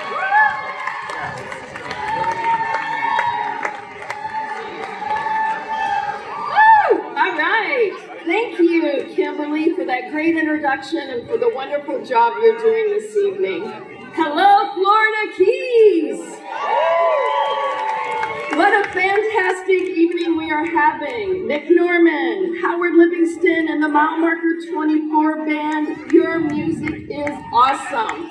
All right. Thank you, Kimberly, for that great introduction and for the wonderful job you're doing this evening. Hello, Florida Keys! What a fantastic evening we are having. Nick Norman, Howard Livingston, and the Mile Marker 24 Band. Your music is awesome.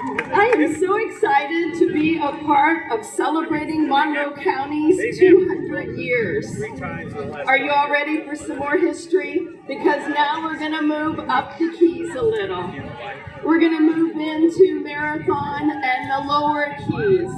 I am so excited to be a part of celebrating Monroe County's 200 years. Are you all ready for some more history? Because now we're going to move up the Keys a little. We're going to move into Marathon and the lower Keys.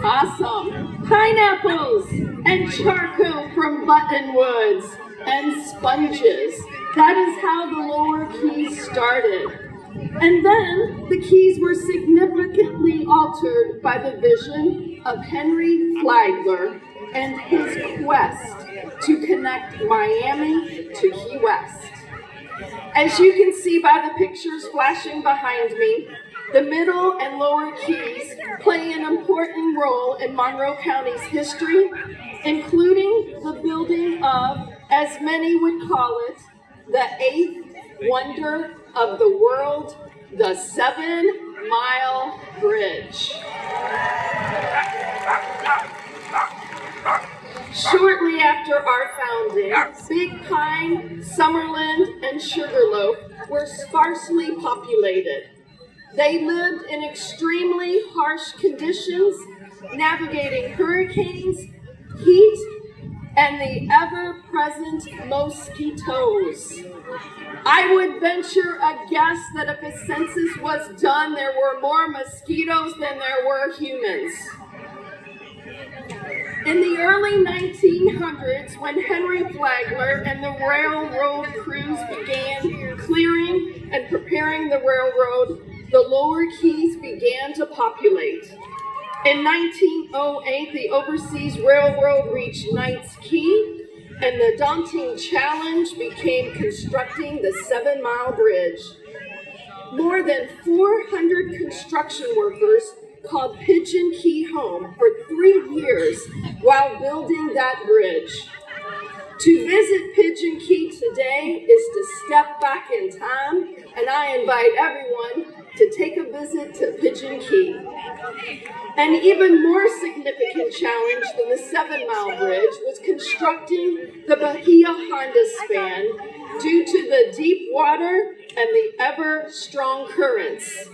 Awesome. Pineapples and charcoal from buttonwoods and sponges. That is how the lower Keys started. And then the Keys were significantly altered by the vision of Henry Flagler and his quest to connect Miami to Key West. As you can see by the pictures flashing behind me, the middle and lower Keys play an important role in Monroe County's history, including the building of, as many would call it, the eighth wonder of the world, the 7-mile bridge. Shortly after our founding, Big Pine, Summerland, and Sugarloaf were sparsely populated. They lived in extremely harsh conditions, navigating hurricanes, heat, and the ever-present mosquitoes. I would venture a guess that if a census was done, there were more mosquitoes than there were humans. In the early 1900s, when Henry Flagler and the railroad crews began clearing and preparing the railroad, the lower Keys began to populate. In 1908, the Overseas Railroad reached Knights Key, and the daunting challenge became constructing the 7-mile bridge. More than 400 construction workers called Pigeon Key home for 3 years while building that bridge. To visit Pigeon Key today is to step back in time, and I invite everyone to take a visit to Pigeon Key. An even more significant challenge than the 7-mile bridge was constructing the Bahia Honda span due to the deep water and the ever-strong currents.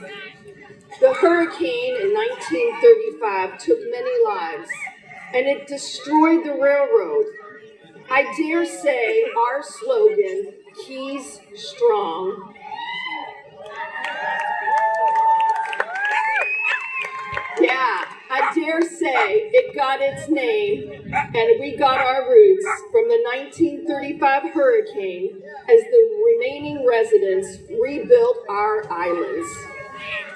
The hurricane in 1935 took many lives, and it destroyed the railroad. I dare say our slogan, Keys Strong. Yeah, I dare say it got its name, and we got our roots from the 1935 hurricane as the remaining residents rebuilt our islands.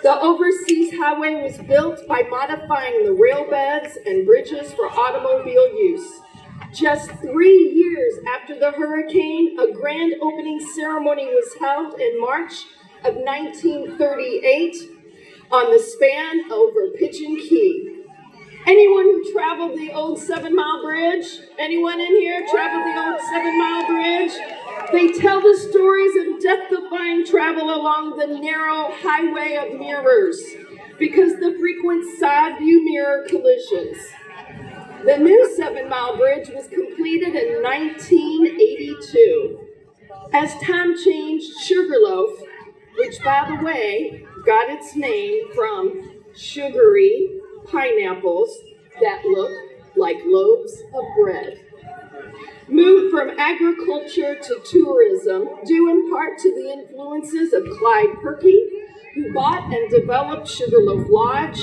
The Overseas Highway was built by modifying the rail beds and bridges for automobile use. Just 3 years after the hurricane, a grand opening ceremony was held in March of 1938. on the span over Pigeon Key. Anyone who traveled the old 7 Mile Bridge? Anyone in here traveled the old 7 Mile Bridge? They tell the stories of death-defying travel along the narrow highway of mirrors because the frequent side view mirror collisions. The new 7 Mile Bridge was completed in 1982. As time changed, Sugarloaf, which by the way got its name from sugary pineapples that look like loaves of bread, moved from agriculture to tourism, due in part to the influences of Clyde Perky, who bought and developed Sugarloaf Lodge,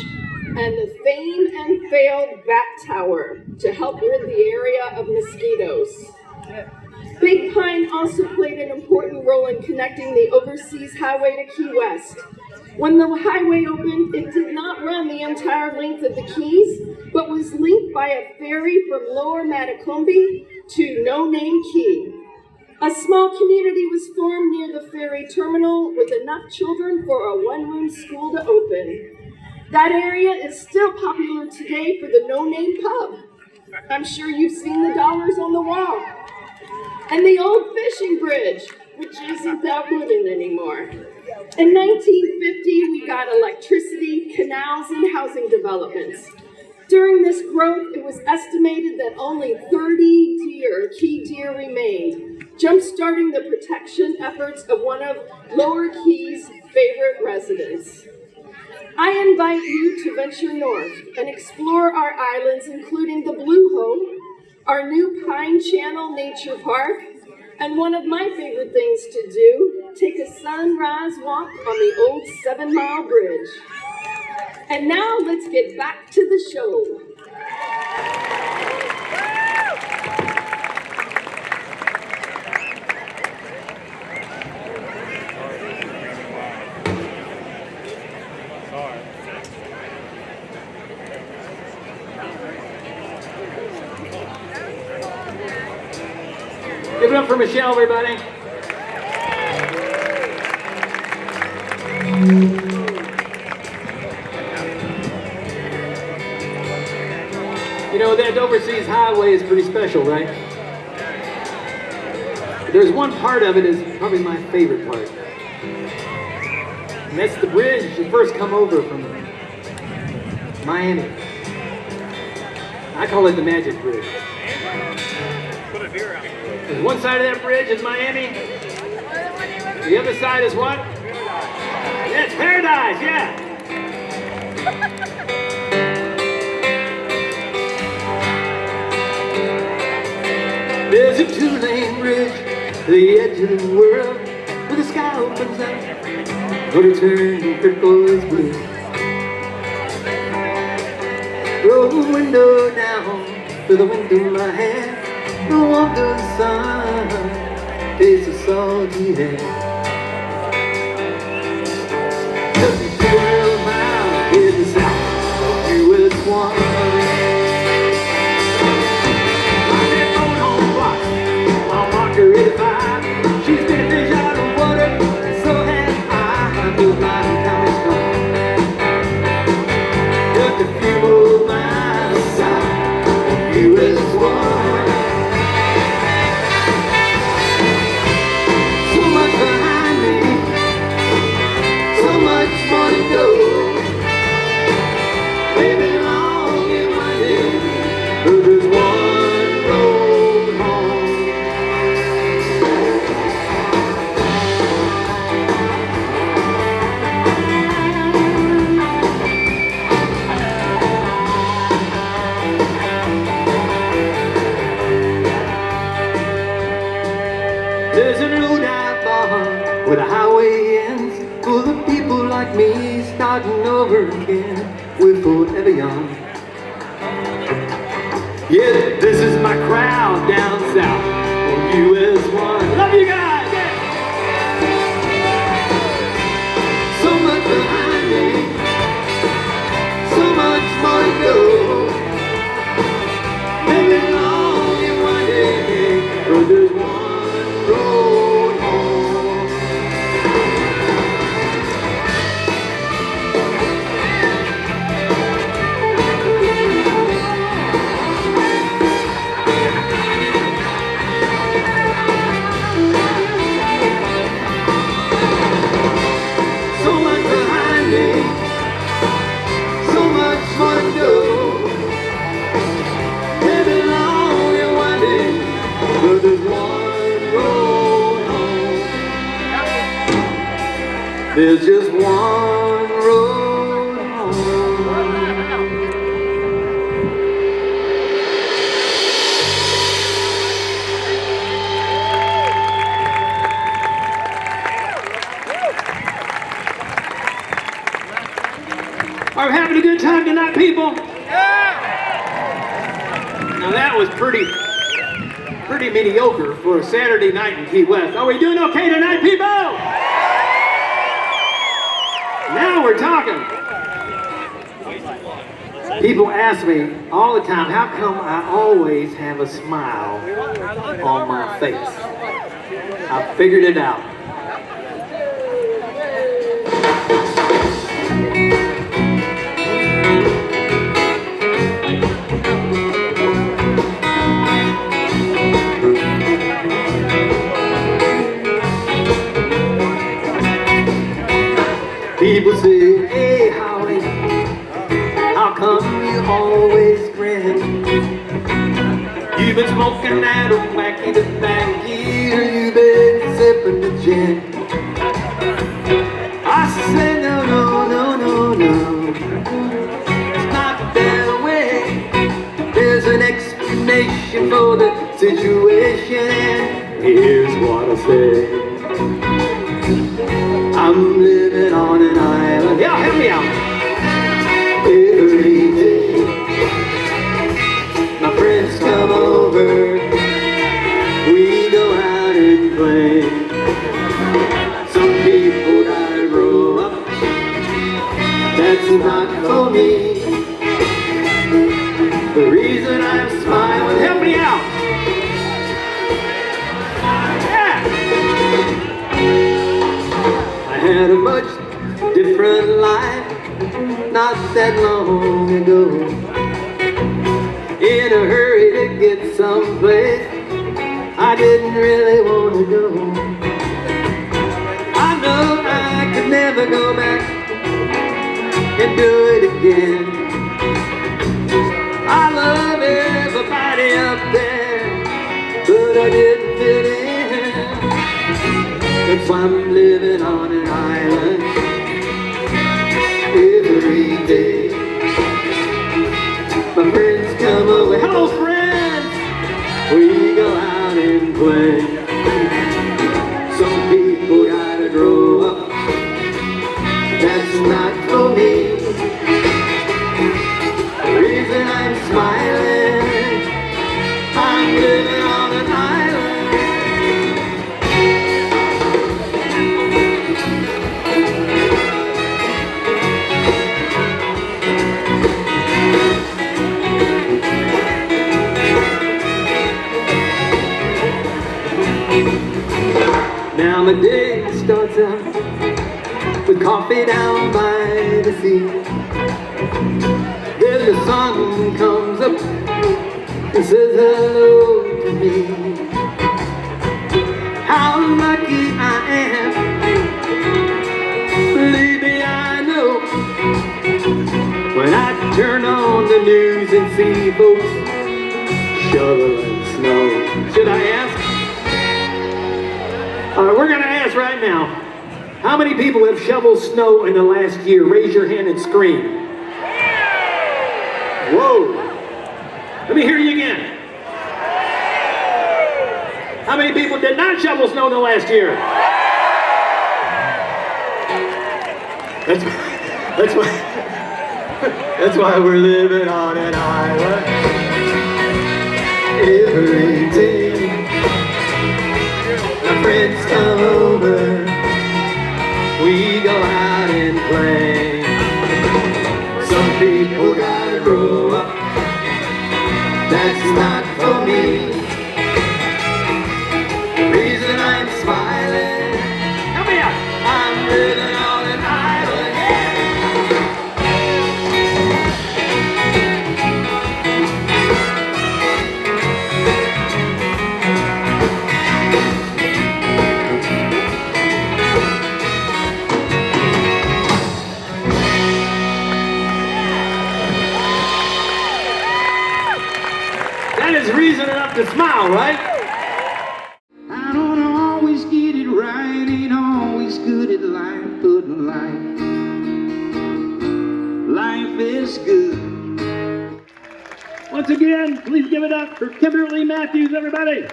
and the famed and failed Bat Tower to help rid the area of mosquitoes. Big Pine also played an important role in connecting the overseas highway to Key West. When the highway opened, it did not run the entire length of the Keys, but was linked by a ferry from Lower Matacumbe to No Name Key. A small community was formed near the ferry terminal with enough children for a one-room school to open. That area is still popular today for the No Name Pub. I'm sure you've seen the dollars on the wall. And the old fishing bridge, which isn't that wooden anymore. In 1950, we got electricity, canals, and housing developments. During this growth, it was estimated that only 30 key deer remained, jump-starting the protection efforts of one of Lower Key's favorite residents. I invite you to venture north and explore our islands, including the Blue Hole, our new Pine Channel Nature Park, and one of my favorite things to do, take a sunrise walk on the old 7 Mile Bridge. And now let's get back to the show. Give it up for Michelle, everybody. You know, that overseas highway is pretty special, right? There's one part of it is probably my favorite part. And that's the bridge you first come over from Miami. I call it the Magic Bridge. There's one side of that bridge is Miami. The other side is what? It's Paradise, yeah. There's a 2-lane bridge to the edge of the world where the sky opens up, but it turns turquoise blue. Roll the window down to the window my hand. The warmth of the sun, taste of salty air. Just a 12 miles in the south of US 1. My dad's going home blocks on Margarita 5. She's been a fish out of water, so have I. Both my time is gone. Just a few more miles south of US 1. There's an old outboard where the highway ends, full of people like me starting over again. We're forever young. Yeah, this is my crowd down south on US 1. Love you guys! Yeah. So much behind me, so much more to go. Maybe long and winding, but there's one road home. There's just one road home. Are we having a good time tonight, people? Now that was pretty mediocre for a Saturday night in Key West. Are we doing okay tonight, people? Now we're talking. People ask me all the time, how come I always have a smile on my face? I figured it out. People say, hey Howie, how come you always grin? You've been smoking that wacky tobacco, you've been sipping the gin. I say no, it's not that way. There's an explanation for the situation, and here's what I say. I'm living on an island. Yeah, help me out. Every day my friends come over, we go out and play. Some people gotta grow up, that's not for me. The reason I'm smiling, Help me out. I had a much different life not that long ago. In a hurry to get someplace I didn't really want to go. I know I could never go back and do it again. I love everybody up there, but I didn't fit in. That's why I'm living on an island every day. My friends come over. Hello, friends! We go out and play. Some people gotta grow up. That's not for me. The reason I'm smiling, I'm living on an island. Now my day starts out with coffee down by the sea. Then the sun comes up and says hello to me. How lucky I am, believe me I know. When I turn on the news and see folks shoveling snow. Should I ask? We're going to ask right now, how many people have shoveled snow in the last year? Raise your hand and scream. Whoa. Let me hear you again. How many people did not shovel snow in the last year? That's why we're living on an island every day. My friends come over, we go out and play. Some people gotta grow up, that's not for me. The reason I'm smiling, help me out, I'm living on an island, That is reason enough to smile, right? I don't always get it right, ain't always good at life, but is good. Once again, please give it up for Kimberly Matthews, everybody.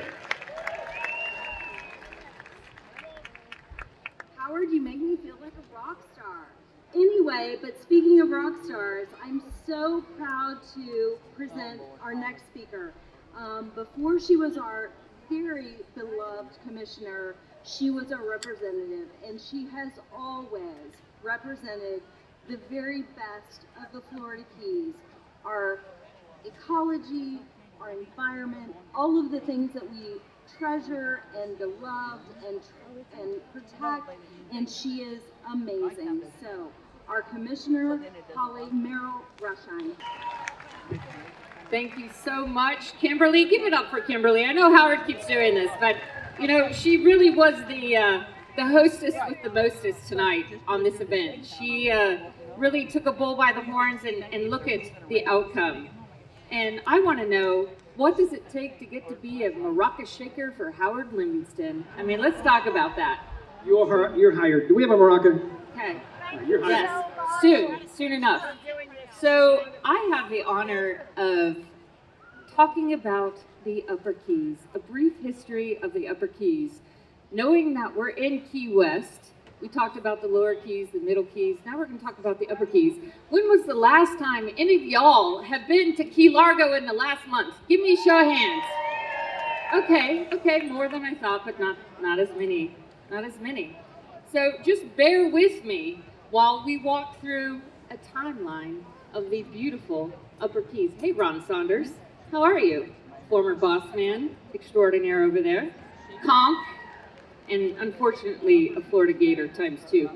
Howard, you make me feel like a rock star. Anyway, but speaking of rock stars, I'm so proud to present our next speaker. Before she was our very beloved commissioner, she was a representative, and she has always represented the very best of the Florida Keys, our ecology, our environment, all of the things that we treasure and love and protect, and she is amazing. So, our Commissioner, Holly Merrill Rushine. Thank you so much, Kimberly. Give it up for Kimberly. I know Howard keeps doing this, but you know, she really was the hostess with the mostest tonight on this event. She really took a bull by the horns and look at the outcome. And I want to know, what does it take to get to be a maraca shaker for Howard Livingston? I mean, let's talk about that. You're hired. Do we have a maraca? Okay. You're hired. Yes, soon enough. So I have the honor of talking about the Upper Keys, a brief history of the Upper Keys. Knowing that we're in Key West, we talked about the Lower Keys, the Middle Keys, now we're going to talk about the Upper Keys. When was the last time any of y'all have been to Key Largo in the last month? Give me a show of hands. Okay, more than I thought, but not as many. So just bear with me while we walk through a timeline of the beautiful Upper Keys. Hey, Ron Saunders, how are you? Former boss man extraordinaire over there. Conk, and unfortunately a Florida Gator ×2.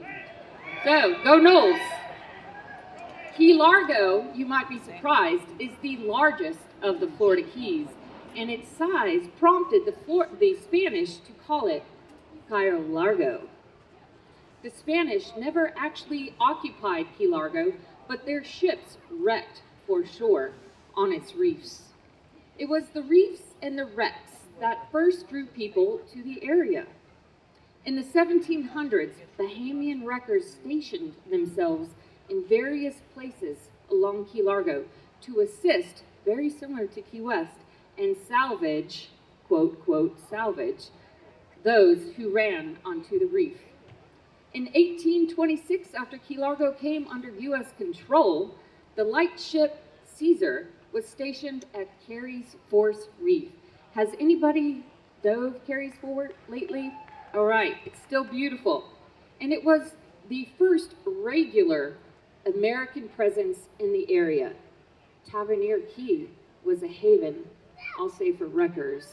So, go Knowles. Key Largo, you might be surprised, is the largest of the Florida Keys, and its size prompted the Spanish to call it Cayo Largo. The Spanish never actually occupied Key Largo, but their ships wrecked for shore on its reefs. It was the reefs and the wrecks that first drew people to the area. In the 1700s, Bahamian wreckers stationed themselves in various places along Key Largo to assist, very similar to Key West, and salvage, quote, quote, salvage, those who ran onto the reef. In 1826, after Key Largo came under U.S. control, the light ship Caesar was stationed at Carey's Force Reef. Has anybody dove Carey's Force lately? All right, it's still beautiful. And it was the first regular American presence in the area. Tavernier Key was a haven, I'll say for wreckers,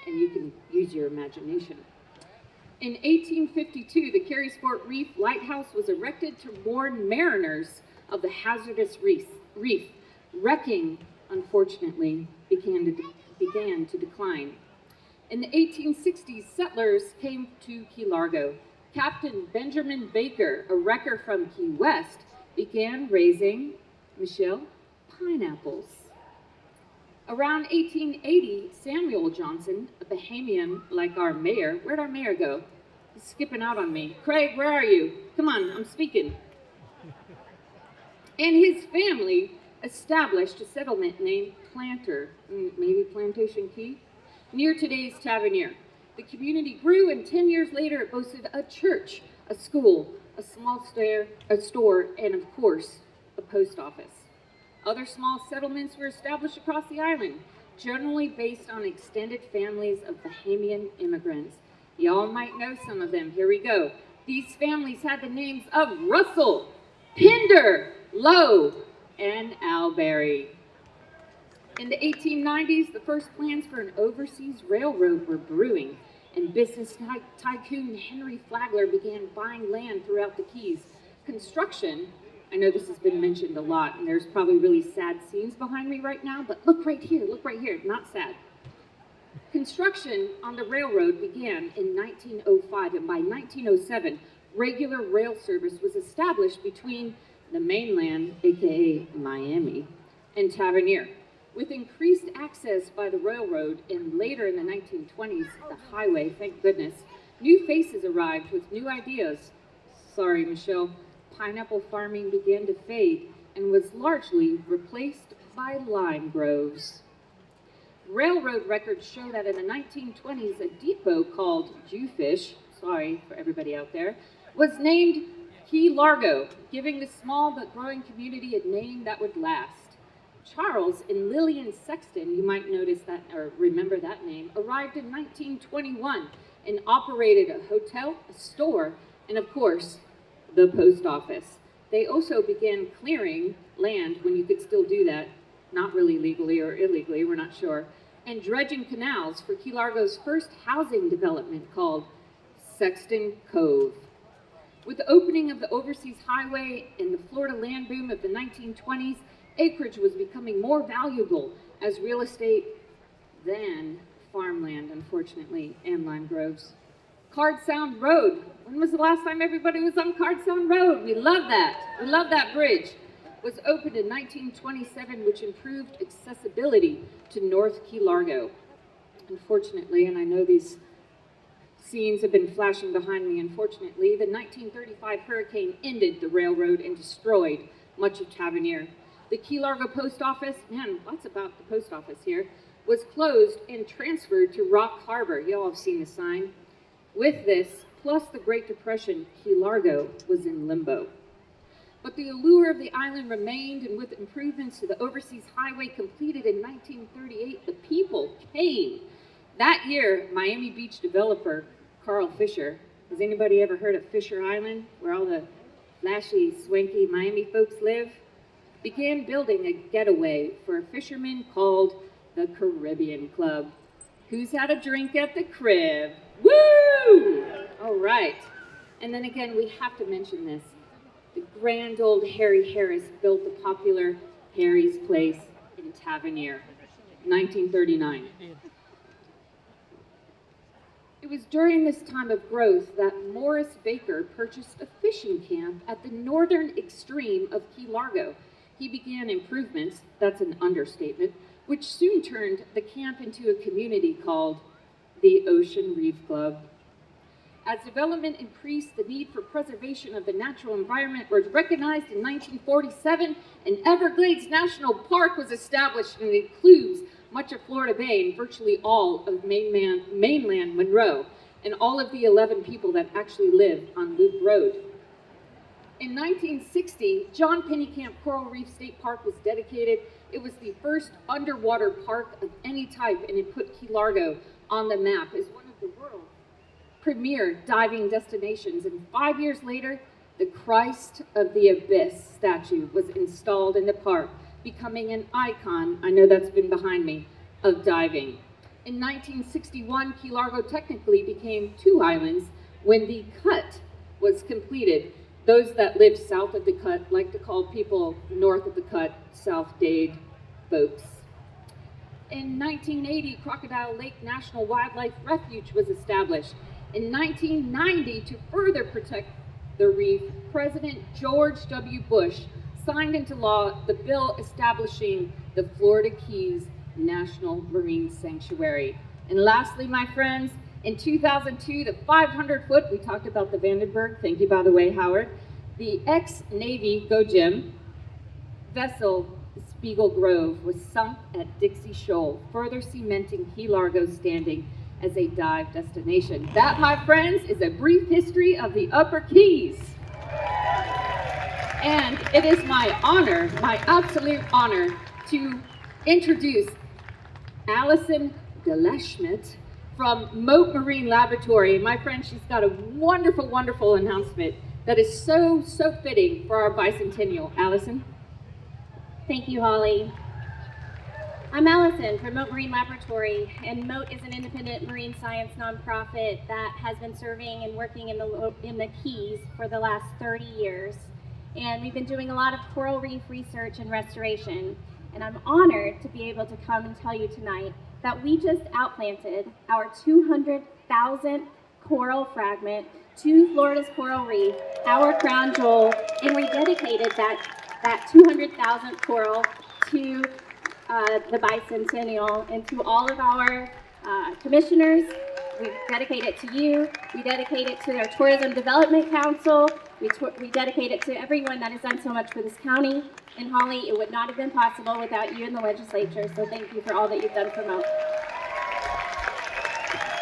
and you can use your imagination. In 1852, the Carey's Force Reef Lighthouse was erected to warn mariners of the hazardous reef. Wrecking, unfortunately, began to decline. In the 1860s, settlers came to Key Largo. Captain Benjamin Baker, a wrecker from Key West, began raising, Michelle, pineapples. Around 1880, Samuel Johnson, a Bahamian like our mayor, where'd our mayor go? He's skipping out on me. Craig, where are you? Come on, I'm speaking. And his family established a settlement named Planter, maybe Plantation Key, near today's Tavernier. The community grew, and 10 years later it boasted a church, a school, a small store, and of course, a post office. Other small settlements were established across the island, generally based on extended families of Bahamian immigrants. Y'all might know some of them. Here we go. These families had the names of Russell, Pender, Lowe, and Alberry. In the 1890s, the first plans for an overseas railroad were brewing, and business tycoon Henry Flagler began buying land throughout the Keys. Construction, I know this has been mentioned a lot, and there's probably really sad scenes behind me right now, but look right here, not sad. Construction on the railroad began in 1905, and by 1907, regular rail service was established between the mainland, aka Miami, and Tavernier. With increased access by the railroad, and later in the 1920s, the highway, thank goodness, new faces arrived with new ideas. Sorry, Michelle. Pineapple farming began to fade, and was largely replaced by lime groves. Railroad records show that in the 1920s, a depot called Jewfish, sorry for everybody out there, was named Key Largo, giving the small but growing community a name that would last. Charles and Lillian Sexton, you might notice that or remember that name, arrived in 1921 and operated a hotel, a store, and of course, the post office. They also began clearing land when you could still do that, not really legally or illegally, we're not sure, and dredging canals for Key Largo's first housing development called Sexton Cove. With the opening of the Overseas Highway and the Florida land boom of the 1920s, acreage was becoming more valuable as real estate than farmland, unfortunately, and lime groves. Card Sound Road. When was the last time everybody was on Card Sound Road? We love that. We love that bridge. Was opened in 1927, which improved accessibility to North Key Largo. Unfortunately, and I know these scenes have been flashing behind me, unfortunately, the 1935 hurricane ended the railroad and destroyed much of Tavernier. The Key Largo post office, man, lots about the post office here, was closed and transferred to Rock Harbor. Y'all have seen the sign. With this, plus the Great Depression, Key Largo was in limbo. But the allure of the island remained, and with improvements to the Overseas Highway completed in 1938, the people came. That year, Miami Beach developer Carl Fisher, has anybody ever heard of Fisher Island, where all the flashy, swanky Miami folks live? Began building a getaway for fishermen called the Caribbean Club. Who's had a drink at the crib? Woo! All right. And then again, we have to mention this. The grand old Harry Harris built the popular Harry's Place in Tavernier, 1939. It was during this time of growth that Morris Baker purchased a fishing camp at the northern extreme of Key Largo. He began improvements, that's an understatement, which soon turned the camp into a community called the Ocean Reef Club. As development increased, the need for preservation of the natural environment was recognized in 1947, and Everglades National Park was established, and it includes much of Florida Bay and virtually all of mainland Monroe, and all of the 11 people that actually live on Loop Road. In 1960, John Pennekamp Coral Reef State Park was dedicated. It was the first underwater park of any type, and it put Key Largo on the map as one of the world's premier diving destinations. And 5 years later, the Christ of the Abyss statue was installed in the park, becoming an icon, I know that's been behind me, of diving. In 1961, Key Largo technically became 2 islands when the cut was completed. Those that live south of the cut like to call people north of the cut South Dade folks. In 1980, Crocodile Lake National Wildlife Refuge was established. In 1990, to further protect the reef, President George W. Bush signed into law the bill establishing the Florida Keys National Marine Sanctuary. And lastly, my friends, in 2002, the 500-foot, we talked about the Vandenberg, thank you by the way, Howard, the ex-Navy Go Jim vessel Spiegel Grove was sunk at Dixie Shoal, further cementing Key Largo's standing as a dive destination. That, my friends, is a brief history of the Upper Keys. And it is my honor, my absolute honor, to introduce Allison Deleschmidt from Moat Marine Laboratory. And my friend, she's got a wonderful, wonderful announcement that is so fitting for our bicentennial. Allison? Thank you, Holly. I'm Allison from Moat Marine Laboratory, and Moat is an independent marine science nonprofit that has been serving and working in the Keys for the last 30 years. And we've been doing a lot of coral reef research and restoration. And I'm honored to be able to come and tell you tonight that we just outplanted our 200,000th coral fragment to Florida's coral reef, our crown jewel, and we dedicated that 200,000th coral to the bicentennial, and to all of our commissioners. We dedicate it to you. We dedicate it to our Tourism Development Council, We dedicate it to everyone that has done so much for this county. And Holly, it would not have been possible without you in the legislature, so thank you for all that you've done for Moat.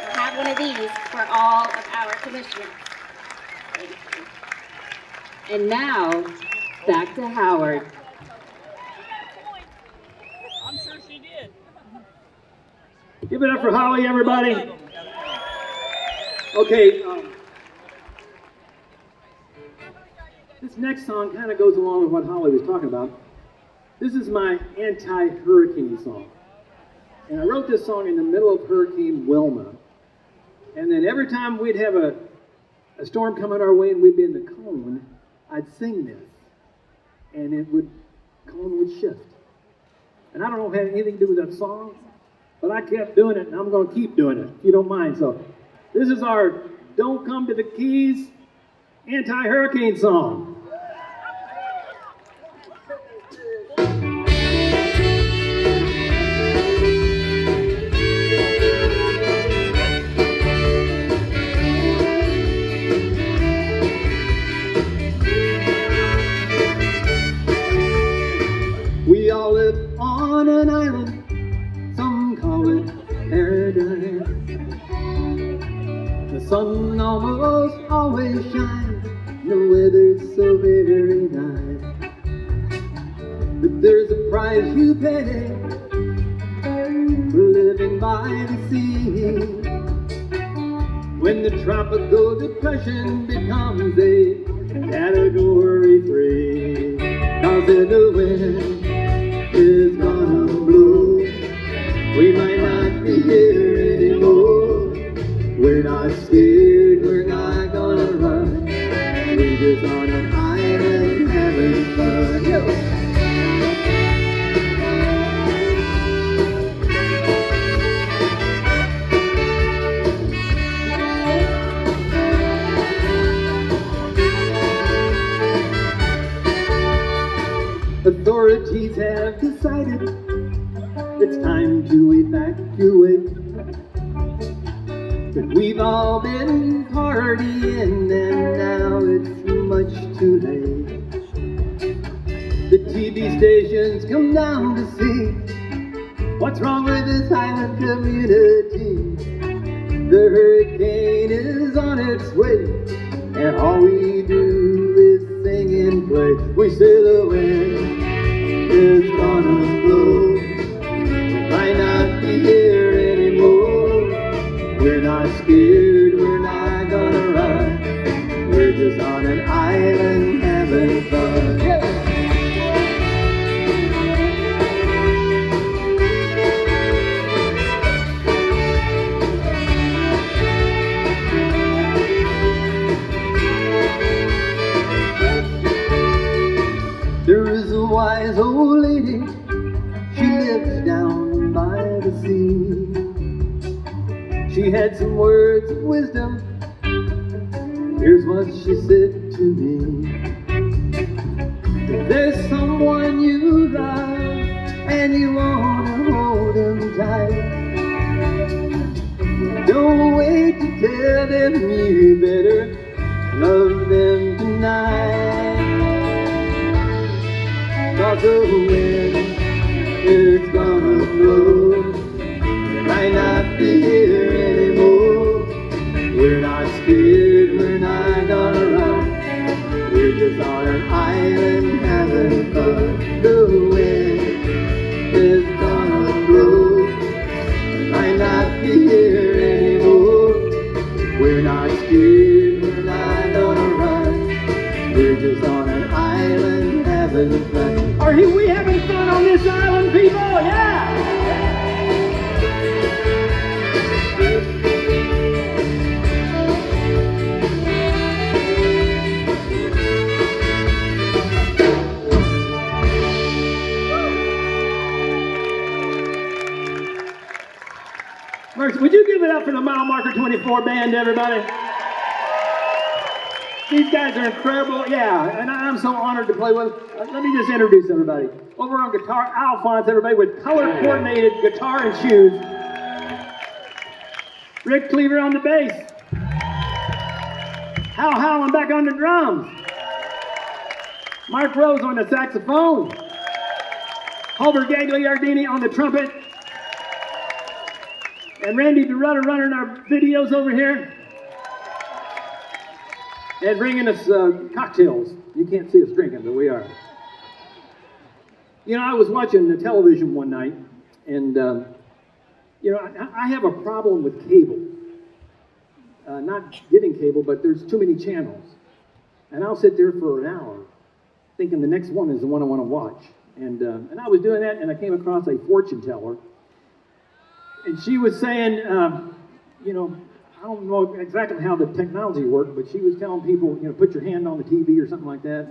We'll have one of these for all of our commissioners. And now, back to Howard. I'm sure she did. Give it up for Holly, everybody. Okay, this next song kind of goes along with what Holly was talking about. This is my anti-hurricane song. And I wrote this song in the middle of Hurricane Wilma. And then every time we'd have a storm coming our way and we'd be in the cone, I'd sing this. And cone would shift. And I don't know if it had anything to do with that song, but I kept doing it and I'm going to keep doing it, if you don't mind. So this is our Don't Come to the Keys anti-hurricane song. We all live on an island, some call it paradise. The sun almost always shines, the weather's so very nice. But there's a price you pay for living by the sea. When the tropical depression becomes a category 3. 'Cause in the wind is gonna blow, we might not be here anymore. We're not scared, we're not gonna run. We're just on an island having fun. Yo! Authorities have decided it's time to evacuate. But we've all been partying and now it's much too late. The TV stations come down to see what's wrong with this island community. The hurricane is on its way and all we do is sing and play. We say the wind is gonna blow, we might not be here anymore. We're not scared, we're not gonna run. We're just on an island having fun. Yeah. There is a wise old lady, she lives down by the sea. She had some words of wisdom, here's what she said to me. If there's someone you love and you wanna hold them tight, don't wait to tell them you better love them tonight. 'Cause the wind is gonna blow, we might not be here anymore. We're not scared, we're not gonna run. We're just on an island having fun. The wind is gonna blow, we might not be here anymore. We're not scared, we're not gonna run. We're just on an island having fun. Are we having fun on this island, people? Yeah! Mercy, would you give it up for the Mile Marker 24 band, everybody? These guys are incredible, yeah, and I'm so honored to play with them. Let me just introduce everybody. Over on guitar, Alphonse, everybody, with color-coordinated guitar and shoes. Rick Cleaver on the bass. Hal Howland back on the drums. Mark Rose on the saxophone. Hulbert Gagliardini on the trumpet. And Randy DeRutter running our videos over here. And bringing us cocktails. You can't see us drinking, but we are. You know, I was watching the television one night, and, you know, I have a problem with cable. Not getting cable, but there's too many channels. And I'll sit there for an hour thinking the next one is the one I want to watch. And I was doing that, and I came across a fortune teller. And she was saying, you know, I don't know exactly how the technology worked, but she was telling people, you know, put your hand on the TV or something like that.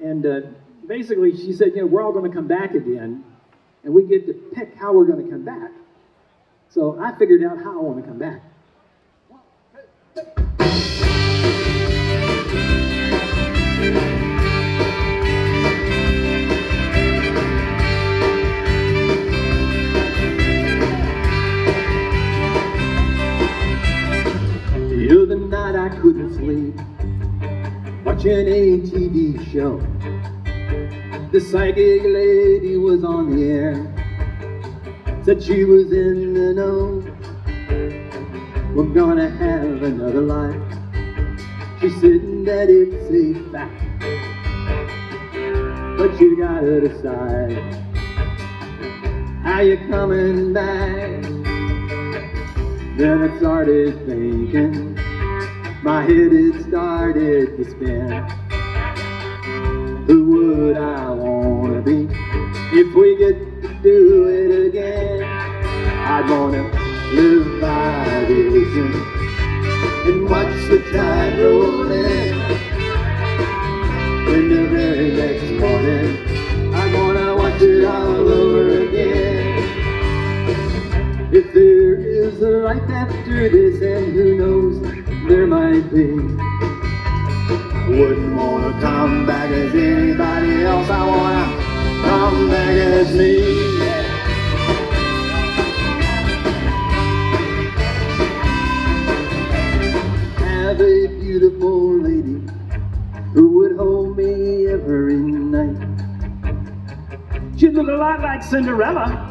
And basically, she said, you know, we're all going to come back again, and we get to pick how we're going to come back. So I figured out how I want to come back. The other night I couldn't sleep, watching a TV show. The psychic lady was on the air, said she was in the know. We're gonna have another life. She said that it's a fact, but you gotta decide how you coming back. Then I started thinking, my head had started to spin. Who would I wanna be if we get to do it again? I'd wanna live by the ocean and watch the tide roll in. And the very next morning, I wanna watch it all over again. If there is a life after this, and who knows, there might be. I wouldn't wanna come back as anybody else. I wanna come back as me. Have a beautiful lady who would hold me every night. She'd look a lot like Cinderella.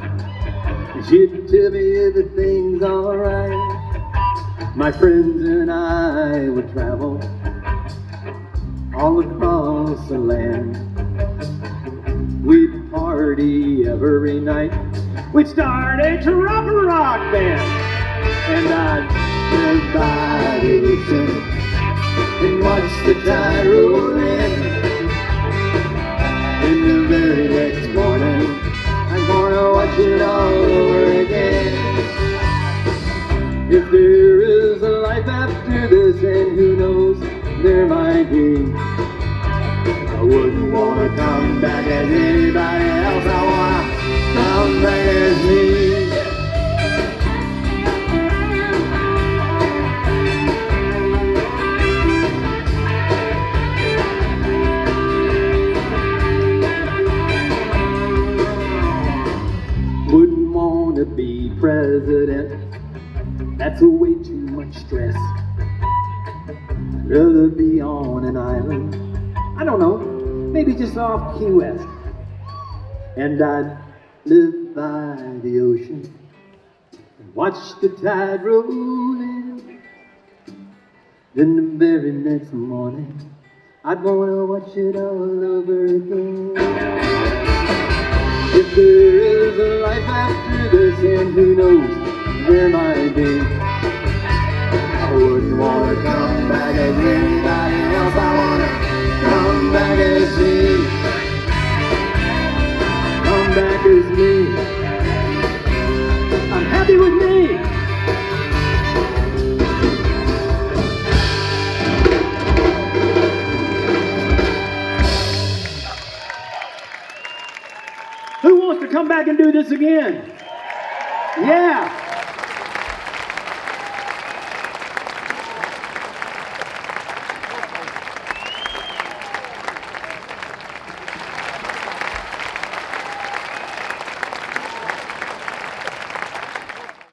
She'd tell me everything's alright. My friends and I would travel all across the land. We'd party every night. We'd start a trumpet rock band. And I'd live by the ocean and watch the tide roll in. And the very next morning, I'm gonna watch it all over again. If there is a life after this, and who knows, there might be. I wouldn't wanna come back as anybody else. I wanna come back as me. Wouldn't wanna be president. That's a way too much stress. I'd rather be on an island, I don't know, maybe just off Key West. And I'd live by the ocean and watch the tide roll in. Then the very next morning, I'd wanna watch it all over again. If there is a life after this, and who knows, there might be. I wouldn't wanna come back as anybody else. I wanna come back as me. Come back as me. I'm happy with me. Who wants to come back and do this again? Yeah.